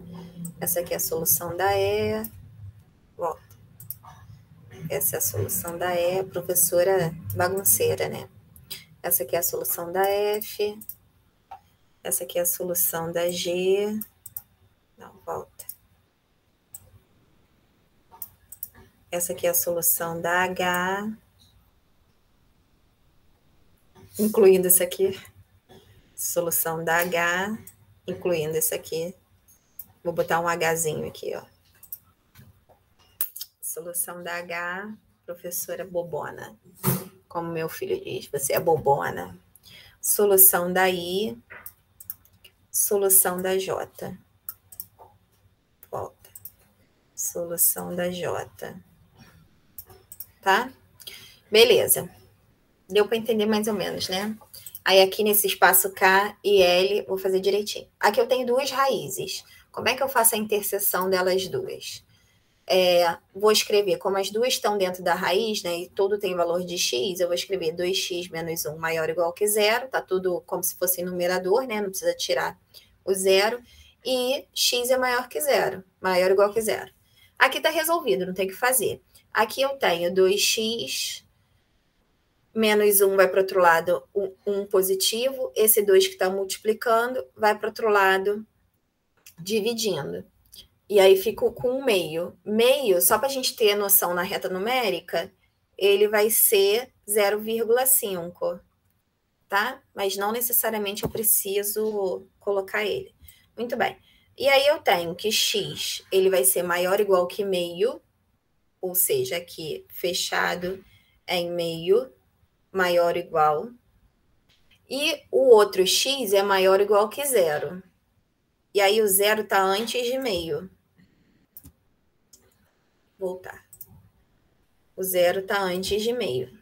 Essa aqui é a solução da E. Volta. Essa é a solução da E. Professora bagunceira, né? Essa aqui é a solução da F. Essa aqui é a solução da G. Não, volta. Essa aqui é a solução da H. Incluindo essa aqui. Solução da H. Incluindo esse aqui. Vou botar um Hzinho aqui, ó. Solução da H. Professora bobona. Como meu filho diz, você é bobona. Solução da I. Solução da J. Solução da J. Tá? Beleza. Deu para entender mais ou menos, né? Aí aqui nesse espaço K e L, vou fazer direitinho. Aqui eu tenho duas raízes. Como é que eu faço a interseção delas duas? Vou escrever, como as duas estão dentro da raiz, né, e tudo tem valor de x, eu vou escrever 2x menos 1 maior ou igual que zero, tá tudo como se fosse numerador, né, não precisa tirar o zero, e x é maior que zero, maior ou igual que zero. Aqui tá resolvido, não tem o que fazer. Aqui eu tenho 2x menos 1 vai para o outro lado, 1 positivo, esse 2 que está multiplicando vai para o outro lado, dividindo. E aí fico com um meio. Meio, só para a gente ter noção na reta numérica, ele vai ser 0,5, tá? Mas não necessariamente eu preciso colocar ele. Muito bem. E aí eu tenho que x, ele vai ser maior ou igual que meio, ou seja, aqui fechado é em meio, maior ou igual. E o outro x é maior ou igual que zero. E aí o zero está antes de meio. Voltar. O zero está antes de meio.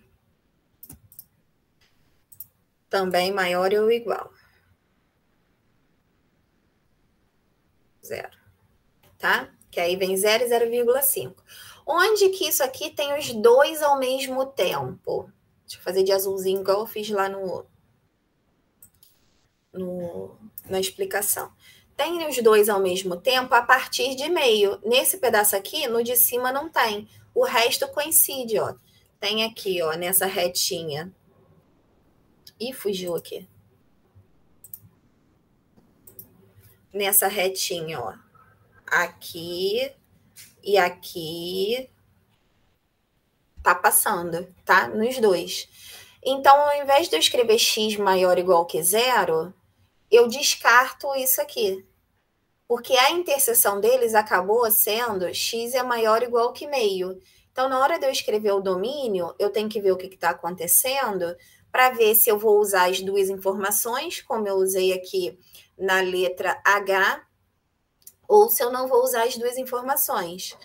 Também maior ou igual. Zero. Tá? Que aí vem 0 e 0,5. Onde que isso aqui tem os dois ao mesmo tempo? Deixa eu fazer de azulzinho, igual eu fiz lá na explicação. Tem os dois ao mesmo tempo a partir de meio. Nesse pedaço aqui, no de cima não tem. O resto coincide, ó. Tem aqui, ó, nessa retinha. Ih, fugiu aqui. Nessa retinha, ó. Aqui e aqui tá passando, tá? Nos dois. Então, ao invés de eu escrever x maior ou igual que zero, eu descarto isso aqui. Porque a interseção deles acabou sendo x é maior ou igual que meio. Então, na hora de eu escrever o domínio, eu tenho que ver o que está acontecendo para ver se eu vou usar as duas informações, como eu usei aqui na letra H, ou se eu não vou usar as duas informações.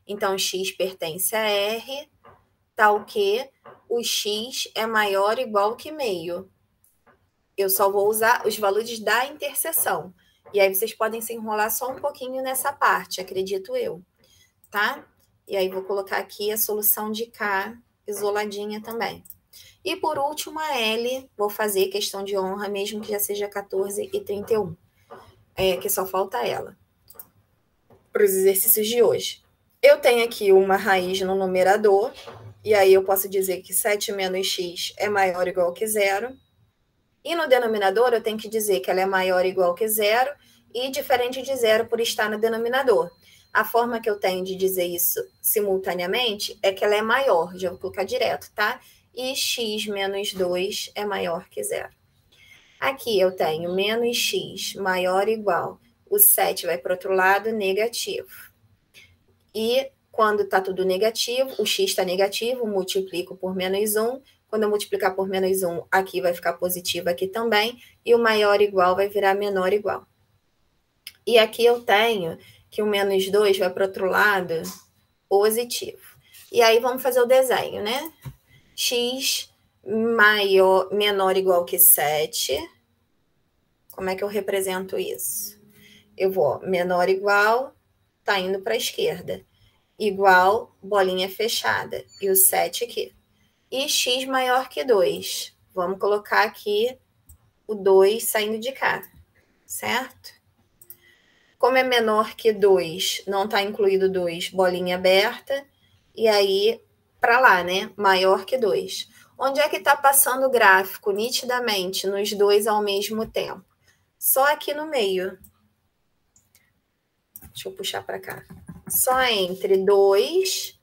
Então, x pertence a R, tal que o x é maior ou igual que meio. Eu só vou usar os valores da interseção. E aí vocês podem se enrolar só um pouquinho nessa parte, acredito eu, tá? E aí vou colocar aqui a solução de K isoladinha também. E por último, a L, vou fazer questão de honra, mesmo que já seja 14 e 31. Que só falta ela. Para os exercícios de hoje. Eu tenho aqui uma raiz no numerador, e aí eu posso dizer que 7 menos x é maior ou igual que zero. E no denominador, eu tenho que dizer que ela é maior ou igual que zero e diferente de zero por estar no denominador. A forma que eu tenho de dizer isso simultaneamente é que ela é maior, já vou colocar direto, tá? E x menos 2 é maior que zero. Aqui eu tenho menos x maior ou igual. O 7 vai para o outro lado, negativo. E quando está tudo negativo, o x está negativo, multiplico por menos 1. Quando eu multiplicar por menos 1, aqui vai ficar positivo aqui também. E o maior igual vai virar menor igual. E aqui eu tenho que o menos 2 vai para o outro lado, positivo. E aí vamos fazer o desenho, né? X menor ou igual que 7. Como é que eu represento isso? Eu vou menor ou igual, tá indo para a esquerda. Igual, bolinha fechada. E o 7 aqui. E x maior que 2. Vamos colocar aqui o 2 saindo de cá, certo? Como é menor que 2, não está incluído 2, bolinha aberta. E aí, para lá, né? Maior que 2. Onde é que está passando o gráfico nitidamente nos dois ao mesmo tempo? Só aqui no meio. Deixa eu puxar para cá. Só entre 2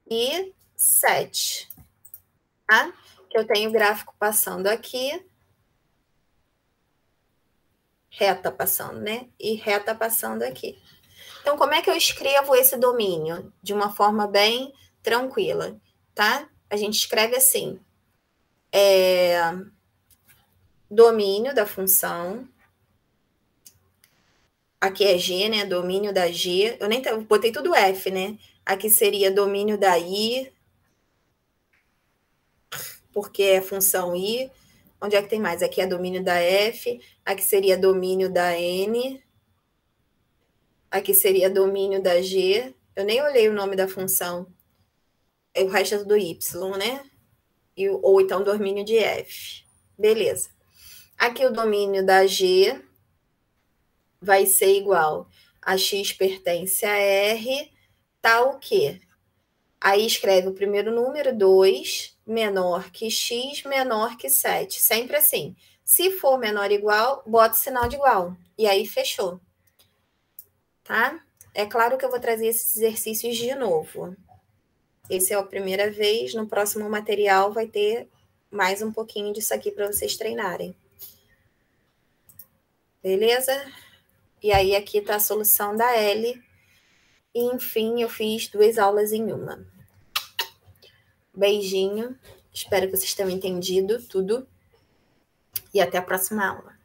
e 7. Tá? Que eu tenho o gráfico passando aqui. Reta passando, né? E reta passando aqui. Então, como é que eu escrevo esse domínio? De uma forma bem tranquila, tá? A gente escreve assim. Domínio da função Aqui é G, né? Domínio da G. Eu nem botei tudo F, né? Aqui seria domínio da I, porque é função I. Onde é que tem mais? Aqui é domínio da F. Aqui seria domínio da N. Aqui seria domínio da G. Eu nem olhei o nome da função. O resto é do Y, né? Ou então domínio de F. Beleza. Aqui o domínio da G vai ser igual a X pertence a R, tá o quê? Aí escreve o primeiro número, 2, menor que X, menor que 7. Sempre assim. Se for menor ou igual, bota o sinal de igual. E aí fechou. Tá? É claro que eu vou trazer esses exercícios de novo. Esse é a primeira vez. No próximo material vai ter mais um pouquinho disso aqui para vocês treinarem. Beleza? E aí aqui tá a solução da L. E, enfim, eu fiz 2 aulas em uma. Beijinho. Espero que vocês tenham entendido tudo. E até a próxima aula.